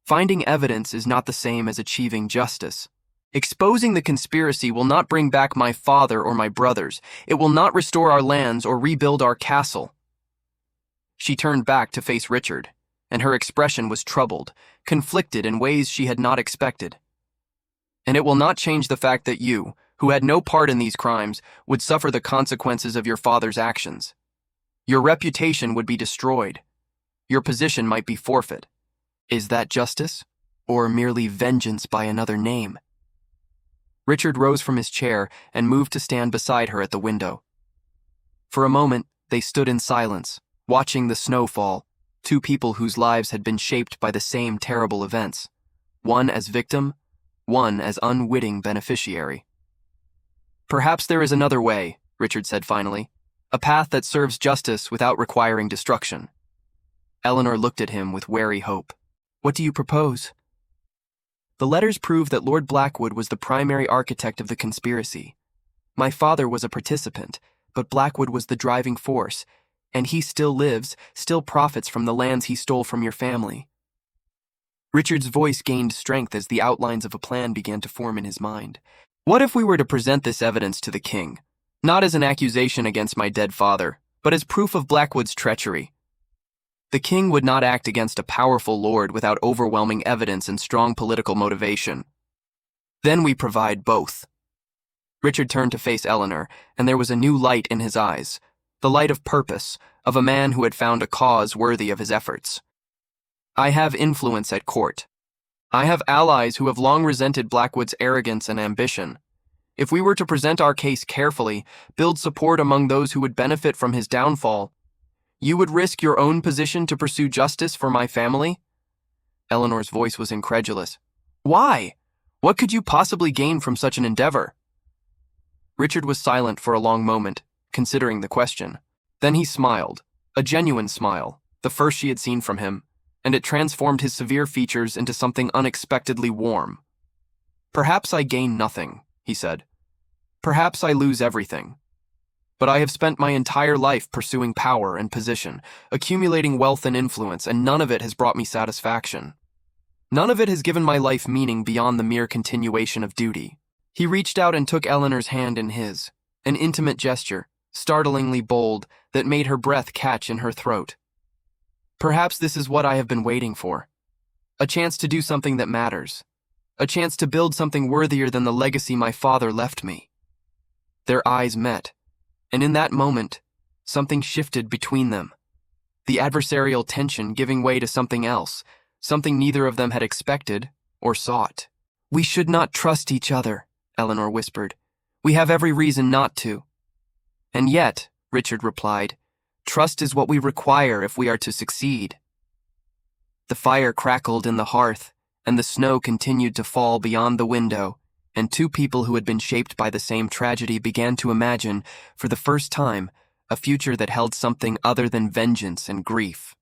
Finding evidence is not the same as achieving justice. Exposing the conspiracy will not bring back my father or my brothers. It will not restore our lands or rebuild our castle. She turned back to face Richard, and her expression was troubled, conflicted in ways she had not expected. And it will not change the fact that you, who had no part in these crimes, would suffer the consequences of your father's actions. Your reputation would be destroyed. Your position might be forfeit. Is that justice, or merely vengeance by another name? Richard rose from his chair and moved to stand beside her at the window. For a moment, they stood in silence, watching the snow fall, two people whose lives had been shaped by the same terrible events, one as victim, one as unwitting beneficiary. Perhaps there is another way, Richard said finally, a path that serves justice without requiring destruction. Eleanor looked at him with wary hope. What do you propose? The letters prove that Lord Blackwood was the primary architect of the conspiracy. My father was a participant, but Blackwood was the driving force, and he still lives, still profits from the lands he stole from your family. Richard's voice gained strength as the outlines of a plan began to form in his mind. What if we were to present this evidence to the king, not as an accusation against my dead father, but as proof of Blackwood's treachery? The king would not act against a powerful lord without overwhelming evidence and strong political motivation. Then we provide both. Richard turned to face Eleanor, and there was a new light in his eyes, the light of purpose, of a man who had found a cause worthy of his efforts. I have influence at court. I have allies who have long resented Blackwood's arrogance and ambition. If we were to present our case carefully, build support among those who would benefit from his downfall, you would risk your own position to pursue justice for my family?" Eleanor's voice was incredulous. "Why? What could you possibly gain from such an endeavor?" Richard was silent for a long moment, considering the question. Then he smiled, a genuine smile, the first she had seen from him, and it transformed his severe features into something unexpectedly warm. "Perhaps I gain nothing," he said. "Perhaps I lose everything. But I have spent my entire life pursuing power and position, accumulating wealth and influence, and none of it has brought me satisfaction. None of it has given my life meaning beyond the mere continuation of duty." He reached out and took Eleanor's hand in his, an intimate gesture, startlingly bold, that made her breath catch in her throat. "Perhaps this is what I have been waiting for. A chance to do something that matters. A chance to build something worthier than the legacy my father left me." Their eyes met, and in that moment, something shifted between them. The adversarial tension giving way to something else, something neither of them had expected or sought. "We should not trust each other," Eleanor whispered. "We have every reason not to." "And yet," Richard replied, "trust is what we require if we are to succeed." The fire crackled in the hearth, and the snow continued to fall beyond the window, and two people who had been shaped by the same tragedy began to imagine, for the first time, a future that held something other than vengeance and grief.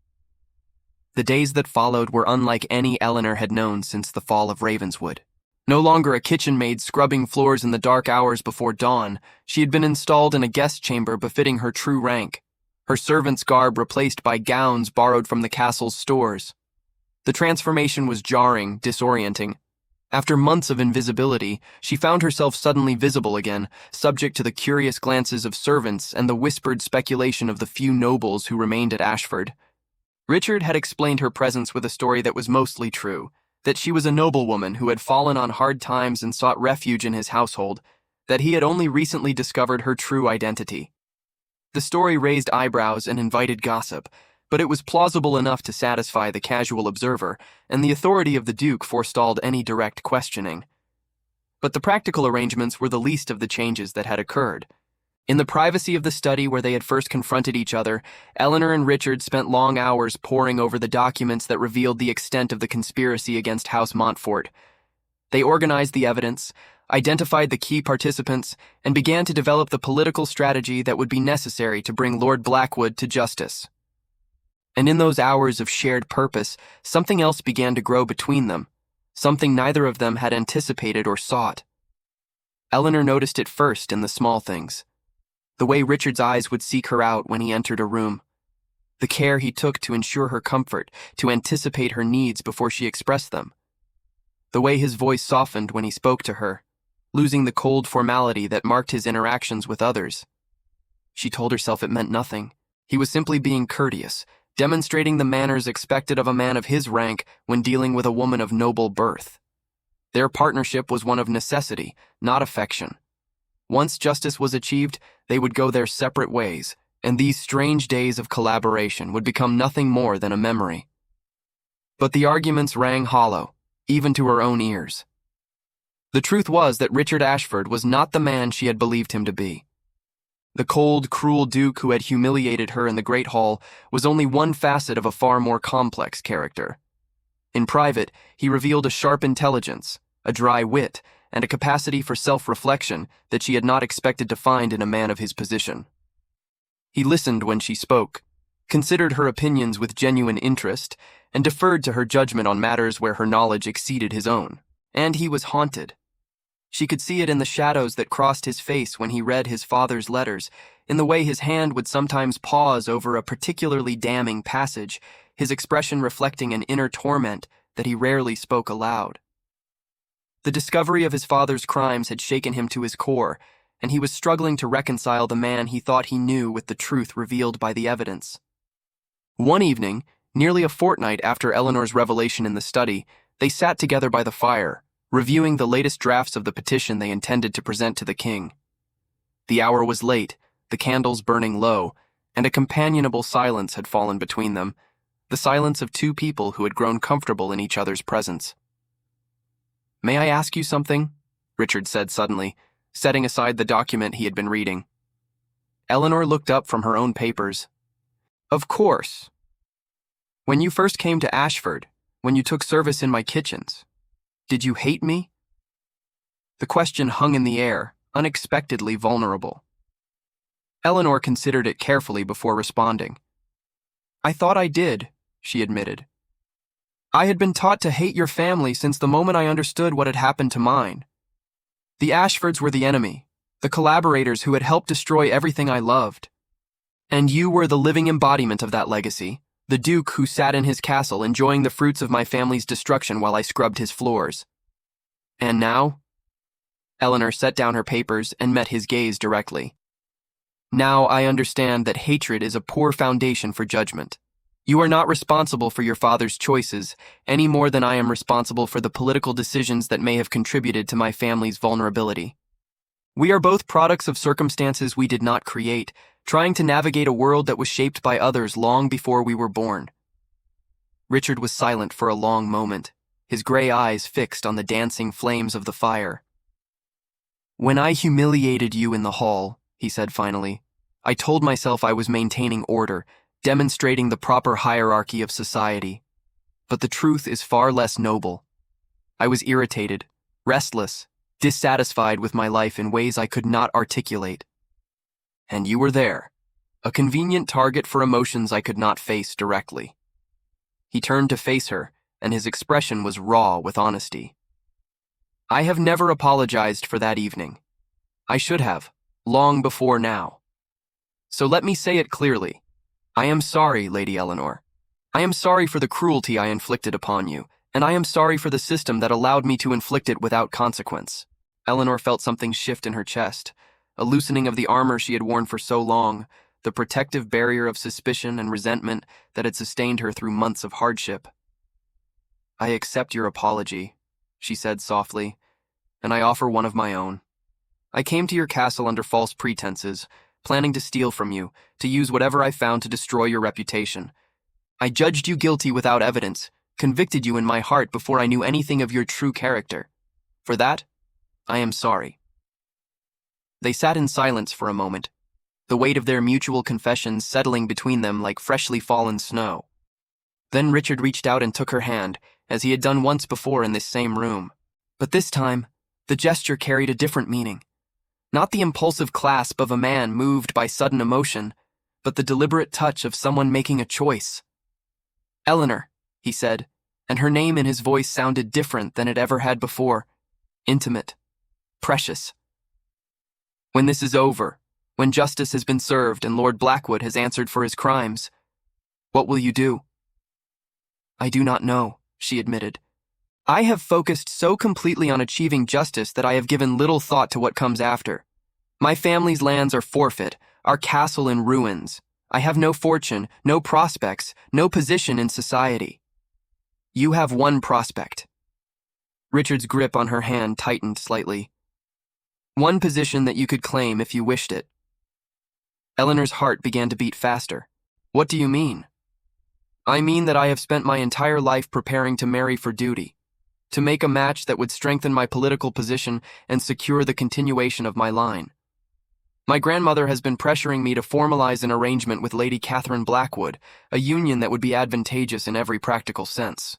The days that followed were unlike any Eleanor had known since the fall of Ravenswood. No longer a kitchen maid scrubbing floors in the dark hours before dawn, she had been installed in a guest chamber befitting her true rank, her servant's garb replaced by gowns borrowed from the castle's stores. The transformation was jarring, disorienting. After months of invisibility, she found herself suddenly visible again, subject to the curious glances of servants and the whispered speculation of the few nobles who remained at Ashford. Richard had explained her presence with a story that was mostly true, that she was a noblewoman who had fallen on hard times and sought refuge in his household, that he had only recently discovered her true identity. The story raised eyebrows and invited gossip, but it was plausible enough to satisfy the casual observer, and the authority of the Duke forestalled any direct questioning. But the practical arrangements were the least of the changes that had occurred. In the privacy of the study where they had first confronted each other, Eleanor and Richard spent long hours poring over the documents that revealed the extent of the conspiracy against House Montfort. They organized the evidence, identified the key participants, and began to develop the political strategy that would be necessary to bring Lord Blackwood to justice. And in those hours of shared purpose, something else began to grow between them, something neither of them had anticipated or sought. Eleanor noticed it first in the small things. The way Richard's eyes would seek her out when he entered a room. The care he took to ensure her comfort, to anticipate her needs before she expressed them. The way his voice softened when he spoke to her, losing the cold formality that marked his interactions with others. She told herself it meant nothing. He was simply being courteous, demonstrating the manners expected of a man of his rank when dealing with a woman of noble birth. Their partnership was one of necessity, not affection. Once justice was achieved, they would go their separate ways, and these strange days of collaboration would become nothing more than a memory. But the arguments rang hollow, even to her own ears. The truth was that Richard Ashford was not the man she had believed him to be. The cold, cruel Duke who had humiliated her in the Great Hall was only one facet of a far more complex character. In private, he revealed a sharp intelligence, a dry wit, and a capacity for self-reflection that she had not expected to find in a man of his position. He listened when she spoke, considered her opinions with genuine interest, and deferred to her judgment on matters where her knowledge exceeded his own. And he was haunted. She could see it in the shadows that crossed his face when he read his father's letters, in the way his hand would sometimes pause over a particularly damning passage, his expression reflecting an inner torment that he rarely spoke aloud. The discovery of his father's crimes had shaken him to his core, and he was struggling to reconcile the man he thought he knew with the truth revealed by the evidence. One evening, nearly a fortnight after Eleanor's revelation in the study, they sat together by the fire, reviewing the latest drafts of the petition they intended to present to the king. The hour was late, the candles burning low, and a companionable silence had fallen between them, the silence of two people who had grown comfortable in each other's presence. "May I ask you something?" Richard said suddenly, setting aside the document he had been reading. Eleanor looked up from her own papers. "Of course. When you first came to Ashford, when you took service in my kitchens, did you hate me?" The question hung in the air, unexpectedly vulnerable. Eleanor considered it carefully before responding. "I thought I did," she admitted. "I had been taught to hate your family since the moment I understood what had happened to mine. The Ashfords were the enemy, the collaborators who had helped destroy everything I loved. And you were the living embodiment of that legacy, the Duke who sat in his castle enjoying the fruits of my family's destruction while I scrubbed his floors. And now?" Eleanor set down her papers and met his gaze directly. "Now I understand that hatred is a poor foundation for judgment. You are not responsible for your father's choices, any more than I am responsible for the political decisions that may have contributed to my family's vulnerability. We are both products of circumstances we did not create, trying to navigate a world that was shaped by others long before we were born." Richard was silent for a long moment, his gray eyes fixed on the dancing flames of the fire. "When I humiliated you in the hall," he said finally, "I told myself I was maintaining order, demonstrating the proper hierarchy of society. But the truth is far less noble. I was irritated, restless, dissatisfied with my life in ways I could not articulate. And you were there, a convenient target for emotions I could not face directly." He turned to face her, and his expression was raw with honesty. "I have never apologized for that evening. I should have, long before now. So let me say it clearly. I am sorry, Lady Eleanor. I am sorry for the cruelty I inflicted upon you, and I am sorry for the system that allowed me to inflict it without consequence." Eleanor felt something shift in her chest, a loosening of the armor she had worn for so long, the protective barrier of suspicion and resentment that had sustained her through months of hardship. "I accept your apology," she said softly, "and I offer one of my own. I came to your castle under false pretenses, planning to steal from you, to use whatever I found to destroy your reputation. I judged you guilty without evidence, convicted you in my heart before I knew anything of your true character. For that, I am sorry." They sat in silence for a moment, the weight of their mutual confessions settling between them like freshly fallen snow. Then Richard reached out and took her hand, as he had done once before in this same room. But this time, the gesture carried a different meaning. Not the impulsive clasp of a man moved by sudden emotion, but the deliberate touch of someone making a choice. "Eleanor," he said, and her name in his voice sounded different than it ever had before. Intimate. Precious. "When this is over, when justice has been served and Lord Blackwood has answered for his crimes, what will you do?" "I do not know," she admitted. "I have focused so completely on achieving justice that I have given little thought to what comes after. My family's lands are forfeit, our castle in ruins. I have no fortune, no prospects, no position in society. You have one prospect." Richard's grip on her hand tightened slightly. "One position that you could claim if you wished it." Eleanor's heart began to beat faster. "What do you mean?" "I mean that I have spent my entire life preparing to marry for duty, to make a match that would strengthen my political position and secure the continuation of my line. My grandmother has been pressuring me to formalize an arrangement with Lady Catherine Blackwood, a union that would be advantageous in every practical sense."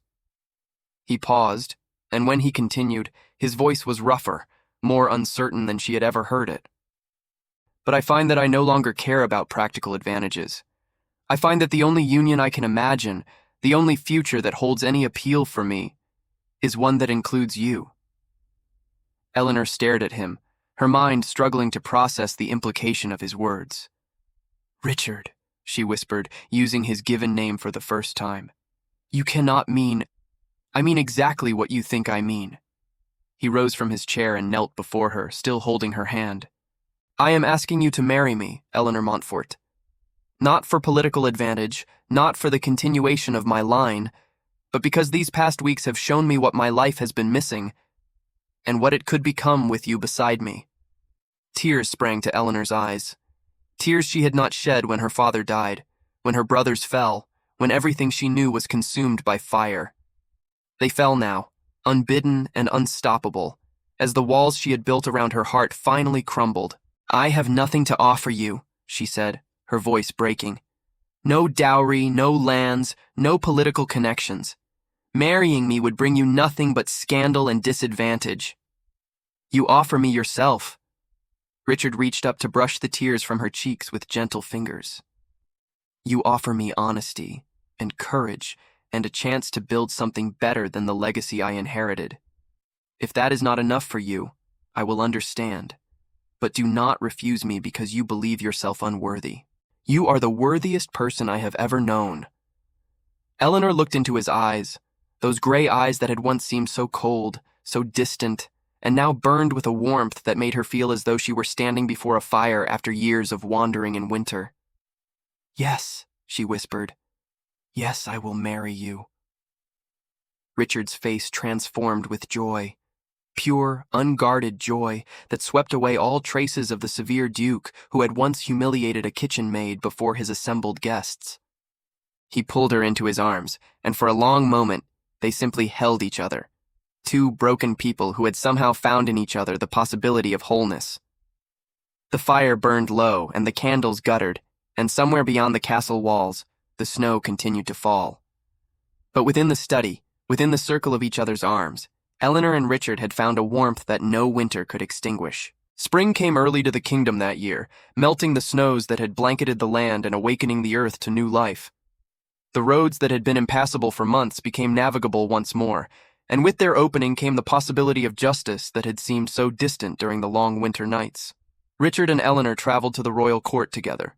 He paused, and when he continued, his voice was rougher, more uncertain than she had ever heard it. "But I find that I no longer care about practical advantages. I find that the only union I can imagine, the only future that holds any appeal for me, is one that includes you." Eleanor stared at him, her mind struggling to process the implication of his words. "Richard," she whispered, using his given name for the first time. "You cannot mean... I mean exactly what you think I mean." He rose from his chair and knelt before her, still holding her hand. "I am asking you to marry me, Eleanor Montfort. Not for political advantage, not for the continuation of my line, but because these past weeks have shown me what my life has been missing, and what it could become with you beside me." Tears sprang to Eleanor's eyes. Tears she had not shed when her father died, when her brothers fell, when everything she knew was consumed by fire. They fell now, unbidden and unstoppable, as the walls she had built around her heart finally crumbled. "I have nothing to offer you," she said, her voice breaking. "No dowry, no lands, no political connections. Marrying me would bring you nothing but scandal and disadvantage. You offer me yourself." Richard reached up to brush the tears from her cheeks with gentle fingers. "You offer me honesty and courage and a chance to build something better than the legacy I inherited. If that is not enough for you, I will understand. But do not refuse me because you believe yourself unworthy. You are the worthiest person I have ever known." Eleanor looked into his eyes, those gray eyes that had once seemed so cold, so distant, and now burned with a warmth that made her feel as though she were standing before a fire after years of wandering in winter. "Yes," she whispered. "Yes, I will marry you." Richard's face transformed with joy. Pure, unguarded joy that swept away all traces of the severe duke who had once humiliated a kitchen maid before his assembled guests. He pulled her into his arms, and for a long moment, they simply held each other. Two broken people who had somehow found in each other the possibility of wholeness. The fire burned low and the candles guttered, and somewhere beyond the castle walls, the snow continued to fall. But within the study, within the circle of each other's arms, Eleanor and Richard had found a warmth that no winter could extinguish. Spring came early to the kingdom that year, melting the snows that had blanketed the land and awakening the earth to new life. The roads that had been impassable for months became navigable once more, and with their opening came the possibility of justice that had seemed so distant during the long winter nights. Richard and Eleanor traveled to the royal court together,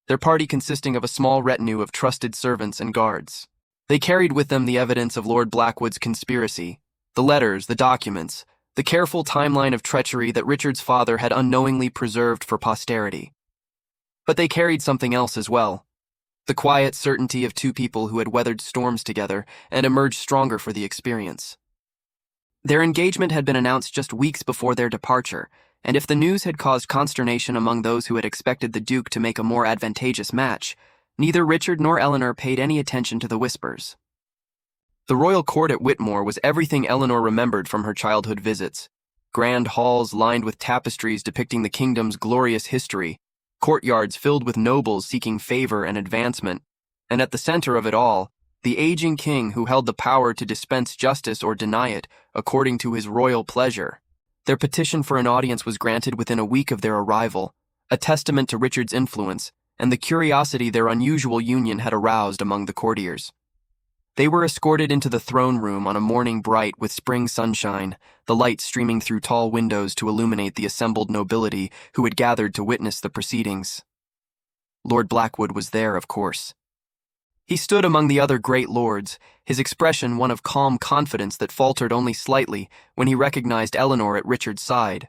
their party consisting of a small retinue of trusted servants and guards. They carried with them the evidence of Lord Blackwood's conspiracy, the letters, the documents, the careful timeline of treachery that Richard's father had unknowingly preserved for posterity. But they carried something else as well, the quiet certainty of two people who had weathered storms together and emerged stronger for the experience. Their engagement had been announced just weeks before their departure, and if the news had caused consternation among those who had expected the Duke to make a more advantageous match, neither Richard nor Eleanor paid any attention to the whispers. The royal court at Whitmore was everything Eleanor remembered from her childhood visits. Grand halls lined with tapestries depicting the kingdom's glorious history, courtyards filled with nobles seeking favor and advancement, and at the center of it all, the aging king who held the power to dispense justice or deny it according to his royal pleasure. Their petition for an audience was granted within a week of their arrival, a testament to Richard's influence and the curiosity their unusual union had aroused among the courtiers. They were escorted into the throne room on a morning bright with spring sunshine, the light streaming through tall windows to illuminate the assembled nobility who had gathered to witness the proceedings. Lord Blackwood was there, of course. He stood among the other great lords, his expression one of calm confidence that faltered only slightly when he recognized Eleanor at Richard's side.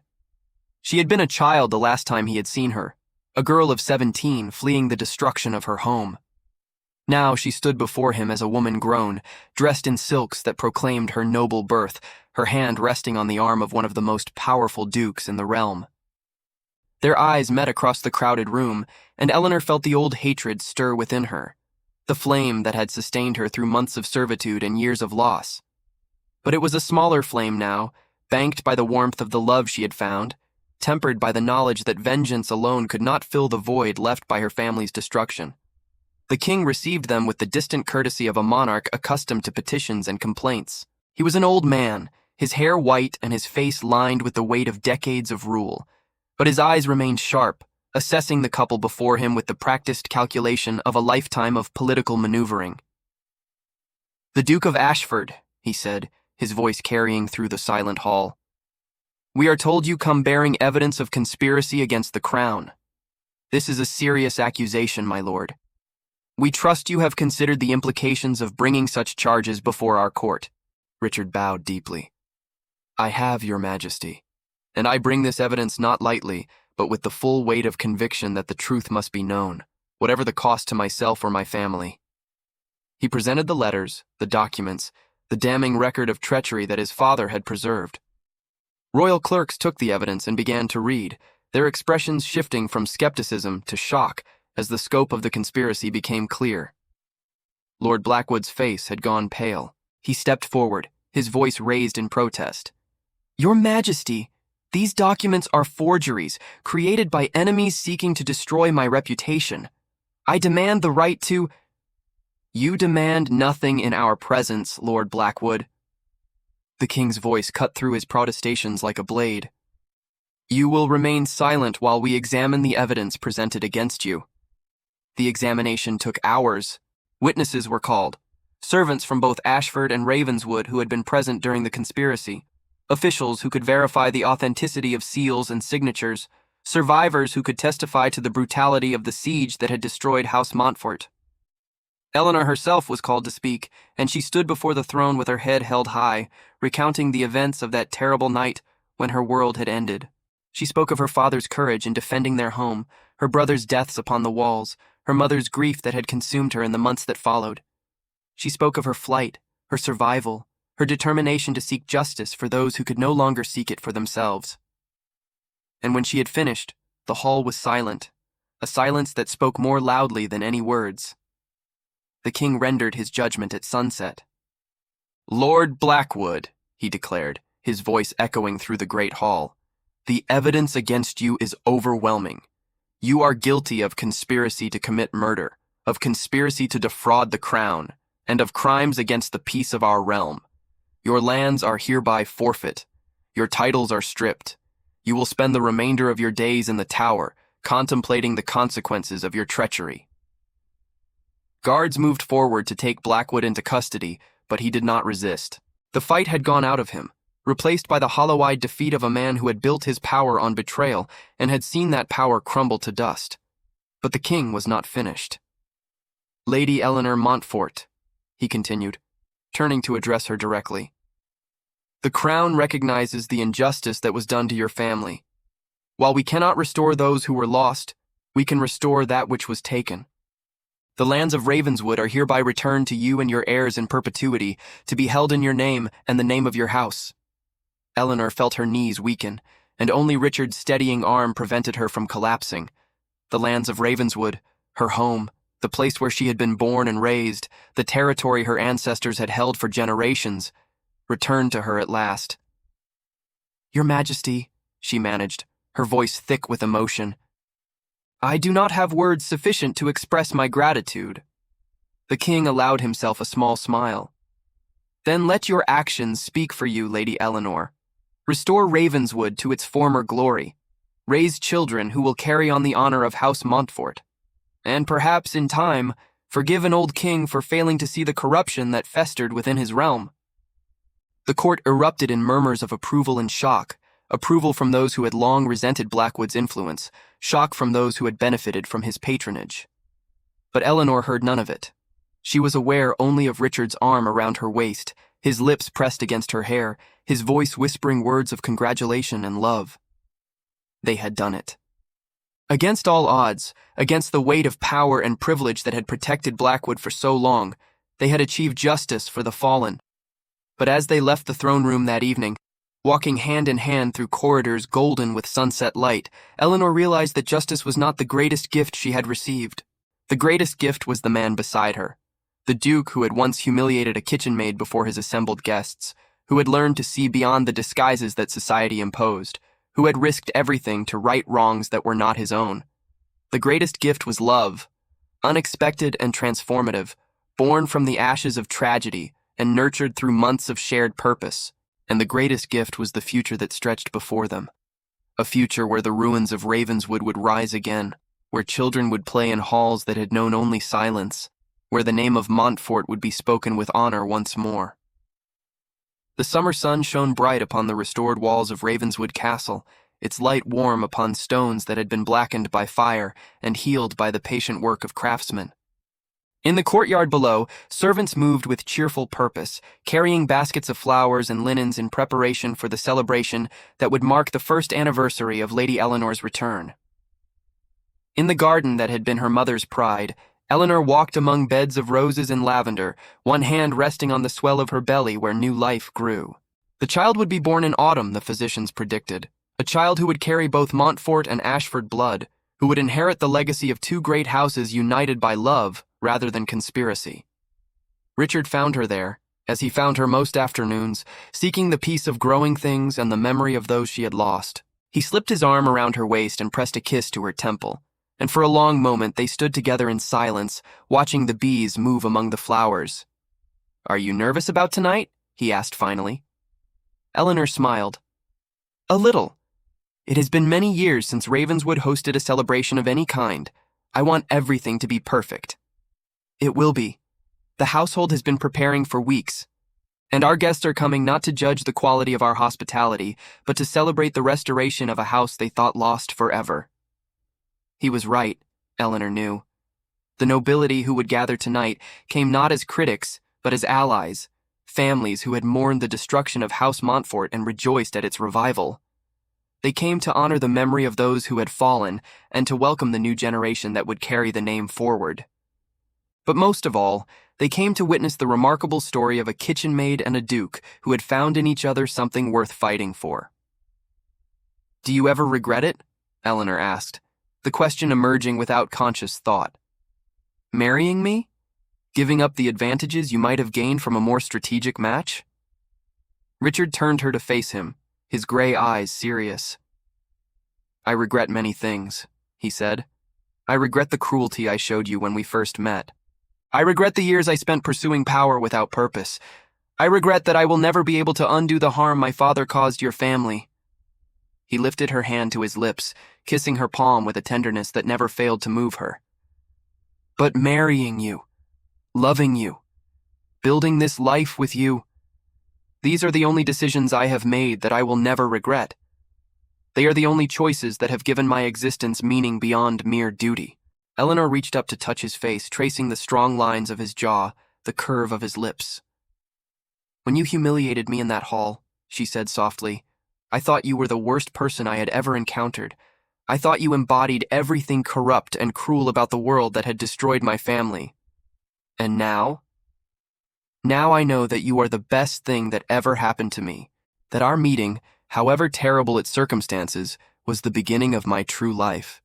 She had been a child the last time he had seen her, a girl of 17 fleeing the destruction of her home. Now she stood before him as a woman grown, dressed in silks that proclaimed her noble birth, her hand resting on the arm of one of the most powerful dukes in the realm. Their eyes met across the crowded room, and Eleanor felt the old hatred stir within her, the flame that had sustained her through months of servitude and years of loss. But it was a smaller flame now, banked by the warmth of the love she had found, tempered by the knowledge that vengeance alone could not fill the void left by her family's destruction. The king received them with the distant courtesy of a monarch accustomed to petitions and complaints. He was an old man, his hair white and his face lined with the weight of decades of rule, but his eyes remained sharp, assessing the couple before him with the practiced calculation of a lifetime of political maneuvering. "The Duke of Ashford," he said, his voice carrying through the silent hall. "We are told you come bearing evidence of conspiracy against the crown. This is a serious accusation, my lord. We trust you have considered the implications of bringing such charges before our court." Richard bowed deeply. "I have, your majesty, and I bring this evidence not lightly, but with the full weight of conviction that the truth must be known, whatever the cost to myself or my family." He presented the letters, the documents, the damning record of treachery that his father had preserved. Royal clerks took the evidence and began to read, their expressions shifting from skepticism to shock as the scope of the conspiracy became clear. Lord Blackwood's face had gone pale. He stepped forward, his voice raised in protest. "Your Majesty, these documents are forgeries, created by enemies seeking to destroy my reputation. I demand the right to—" "You demand nothing in our presence, Lord Blackwood." The king's voice cut through his protestations like a blade. "You will remain silent while we examine the evidence presented against you." The examination took hours. Witnesses were called, servants from both Ashford and Ravenswood who had been present during the conspiracy, officials who could verify the authenticity of seals and signatures, survivors who could testify to the brutality of the siege that had destroyed House Montfort. Eleanor herself was called to speak, and she stood before the throne with her head held high, recounting the events of that terrible night when her world had ended. She spoke of her father's courage in defending their home, her brother's deaths upon the walls, her mother's grief that had consumed her in the months that followed. She spoke of her flight, her survival, her determination to seek justice for those who could no longer seek it for themselves. And when she had finished, the hall was silent, a silence that spoke more loudly than any words. The king rendered his judgment at sunset. "Lord Blackwood," he declared, his voice echoing through the great hall, "the evidence against you is overwhelming. You are guilty of conspiracy to commit murder, of conspiracy to defraud the crown, and of crimes against the peace of our realm. Your lands are hereby forfeit. Your titles are stripped. You will spend the remainder of your days in the Tower, contemplating the consequences of your treachery." Guards moved forward to take Blackwood into custody, but he did not resist. The fight had gone out of him, replaced by the hollow-eyed defeat of a man who had built his power on betrayal and had seen that power crumble to dust. But the king was not finished. "Lady Eleanor Montfort," he continued, turning to address her directly, "the crown recognizes the injustice that was done to your family. While we cannot restore those who were lost, we can restore that which was taken. The lands of Ravenswood are hereby returned to you and your heirs in perpetuity, to be held in your name and the name of your house." Eleanor felt her knees weaken, and only Richard's steadying arm prevented her from collapsing. The lands of Ravenswood, her home, the place where she had been born and raised, the territory her ancestors had held for generations, returned to her at last. "Your Majesty," she managed, her voice thick with emotion, "I do not have words sufficient to express my gratitude." The king allowed himself a small smile. "Then let your actions speak for you, Lady Eleanor. Restore Ravenswood to its former glory. Raise children who will carry on the honor of House Montfort. And perhaps, in time, forgive an old king for failing to see the corruption that festered within his realm." The court erupted in murmurs of approval and shock, approval from those who had long resented Blackwood's influence, shock from those who had benefited from his patronage. But Eleanor heard none of it. She was aware only of Richard's arm around her waist, his lips pressed against her hair, his voice whispering words of congratulation and love. They had done it. Against all odds, against the weight of power and privilege that had protected Blackwood for so long, they had achieved justice for the fallen. But as they left the throne room that evening, walking hand in hand through corridors golden with sunset light, Eleanor realized that justice was not the greatest gift she had received. The greatest gift was the man beside her, the Duke who had once humiliated a kitchen maid before his assembled guests, who had learned to see beyond the disguises that society imposed, who had risked everything to right wrongs that were not his own. The greatest gift was love, unexpected and transformative, born from the ashes of tragedy and nurtured through months of shared purpose. And the greatest gift was the future that stretched before them. A future where the ruins of Ravenswood would rise again, where children would play in halls that had known only silence, where the name of Montfort would be spoken with honor once more. The summer sun shone bright upon the restored walls of Ravenswood Castle, its light warm upon stones that had been blackened by fire and healed by the patient work of craftsmen. In the courtyard below, servants moved with cheerful purpose, carrying baskets of flowers and linens in preparation for the celebration that would mark the first anniversary of Lady Eleanor's return. In the garden that had been her mother's pride, Eleanor walked among beds of roses and lavender, one hand resting on the swell of her belly where new life grew. The child would be born in autumn, the physicians predicted, a child who would carry both Montfort and Ashford blood, who would inherit the legacy of two great houses united by love rather than conspiracy. Richard found her there, as he found her most afternoons, seeking the peace of growing things and the memory of those she had lost. He slipped his arm around her waist and pressed a kiss to her temple, and for a long moment they stood together in silence, watching the bees move among the flowers. "Are you nervous about tonight?" he asked finally. Eleanor smiled. "A little. It has been many years since Ravenswood hosted a celebration of any kind. I want everything to be perfect." "It will be. The household has been preparing for weeks, and our guests are coming not to judge the quality of our hospitality, but to celebrate the restoration of a house they thought lost forever." He was right, Eleanor knew. The nobility who would gather tonight came not as critics, but as allies, families who had mourned the destruction of House Montfort and rejoiced at its revival. They came to honor the memory of those who had fallen and to welcome the new generation that would carry the name forward. But most of all, they came to witness the remarkable story of a kitchen maid and a duke who had found in each other something worth fighting for. "Do you ever regret it?" Eleanor asked, the question emerging without conscious thought. "Marrying me? Giving up the advantages you might have gained from a more strategic match?" Richard turned her to face him, his gray eyes serious. "I regret many things," he said. "I regret the cruelty I showed you when we first met. I regret the years I spent pursuing power without purpose. I regret that I will never be able to undo the harm my father caused your family." He lifted her hand to his lips, kissing her palm with a tenderness that never failed to move her. "But marrying you, loving you, building this life with you, these are the only decisions I have made that I will never regret. They are the only choices that have given my existence meaning beyond mere duty." Eleanor reached up to touch his face, tracing the strong lines of his jaw, the curve of his lips. "When you humiliated me in that hall," she said softly, "I thought you were the worst person I had ever encountered. I thought you embodied everything corrupt and cruel about the world that had destroyed my family. And now? Now I know that you are the best thing that ever happened to me, that our meeting, however terrible its circumstances, was the beginning of my true life.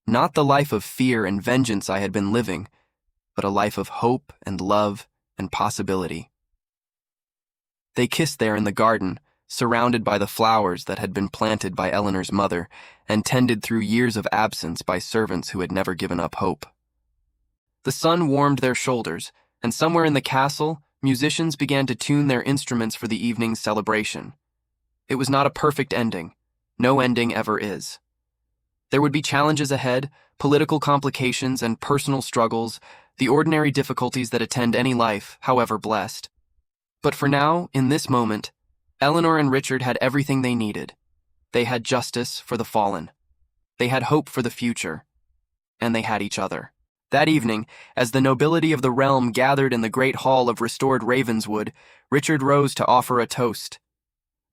Not the life of fear and vengeance I had been living, but a life of hope and love and possibility." They kissed there in the garden, surrounded by the flowers that had been planted by Eleanor's mother and tended through years of absence by servants who had never given up hope. The sun warmed their shoulders, and somewhere in the castle, musicians began to tune their instruments for the evening's celebration. It was not a perfect ending. No ending ever is. There would be challenges ahead, political complications and personal struggles, the ordinary difficulties that attend any life, however blessed. But for now, in this moment, Eleanor and Richard had everything they needed. They had justice for the fallen. They had hope for the future. And they had each other. That evening, as the nobility of the realm gathered in the great hall of restored Ravenswood, Richard rose to offer a toast.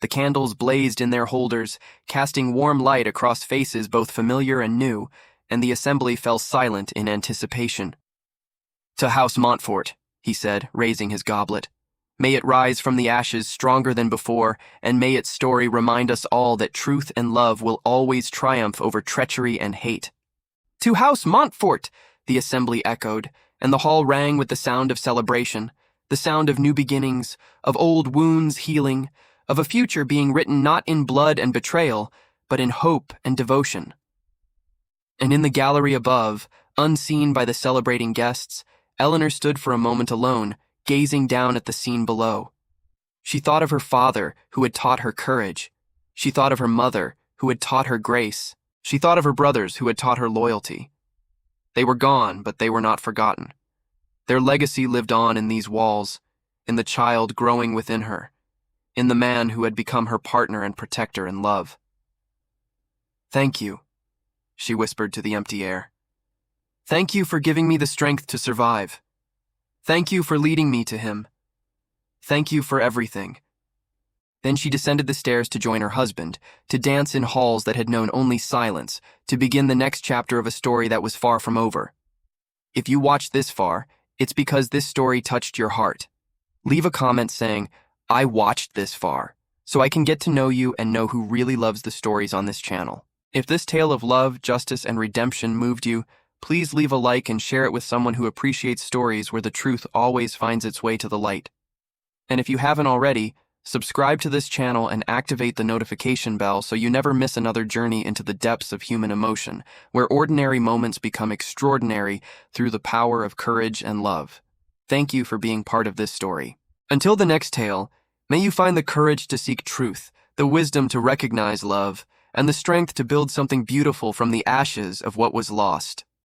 The candles blazed in their holders, casting warm light across faces both familiar and new, and the assembly fell silent in anticipation. "To House Montfort," he said, raising his goblet. "May it rise from the ashes stronger than before, and may its story remind us all that truth and love will always triumph over treachery and hate." "To House Montfort!" the assembly echoed, and the hall rang with the sound of celebration, the sound of new beginnings, of old wounds healing, of a future being written not in blood and betrayal, but in hope and devotion. And in the gallery above, unseen by the celebrating guests, Eleanor stood for a moment alone, gazing down at the scene below. She thought of her father, who had taught her courage. She thought of her mother, who had taught her grace. She thought of her brothers, who had taught her loyalty. They were gone, but they were not forgotten. Their legacy lived on in these walls, in the child growing within her, in the man who had become her partner and protector in love. "Thank you," she whispered to the empty air. "Thank you for giving me the strength to survive. Thank you for leading me to him. Thank you for everything." Then she descended the stairs to join her husband, to dance in halls that had known only silence, to begin the next chapter of a story that was far from over. If you watched this far, it's because this story touched your heart. Leave a comment saying, "I watched this far," so I can get to know you and know who really loves the stories on this channel. If this tale of love, justice, and redemption moved you, please leave a like and share it with someone who appreciates stories where the truth always finds its way to the light. And if you haven't already, subscribe to this channel and activate the notification bell so you never miss another journey into the depths of human emotion, where ordinary moments become extraordinary through the power of courage and love. Thank you for being part of this story. Until the next tale, may you find the courage to seek truth, the wisdom to recognize love, and the strength to build something beautiful from the ashes of what was lost.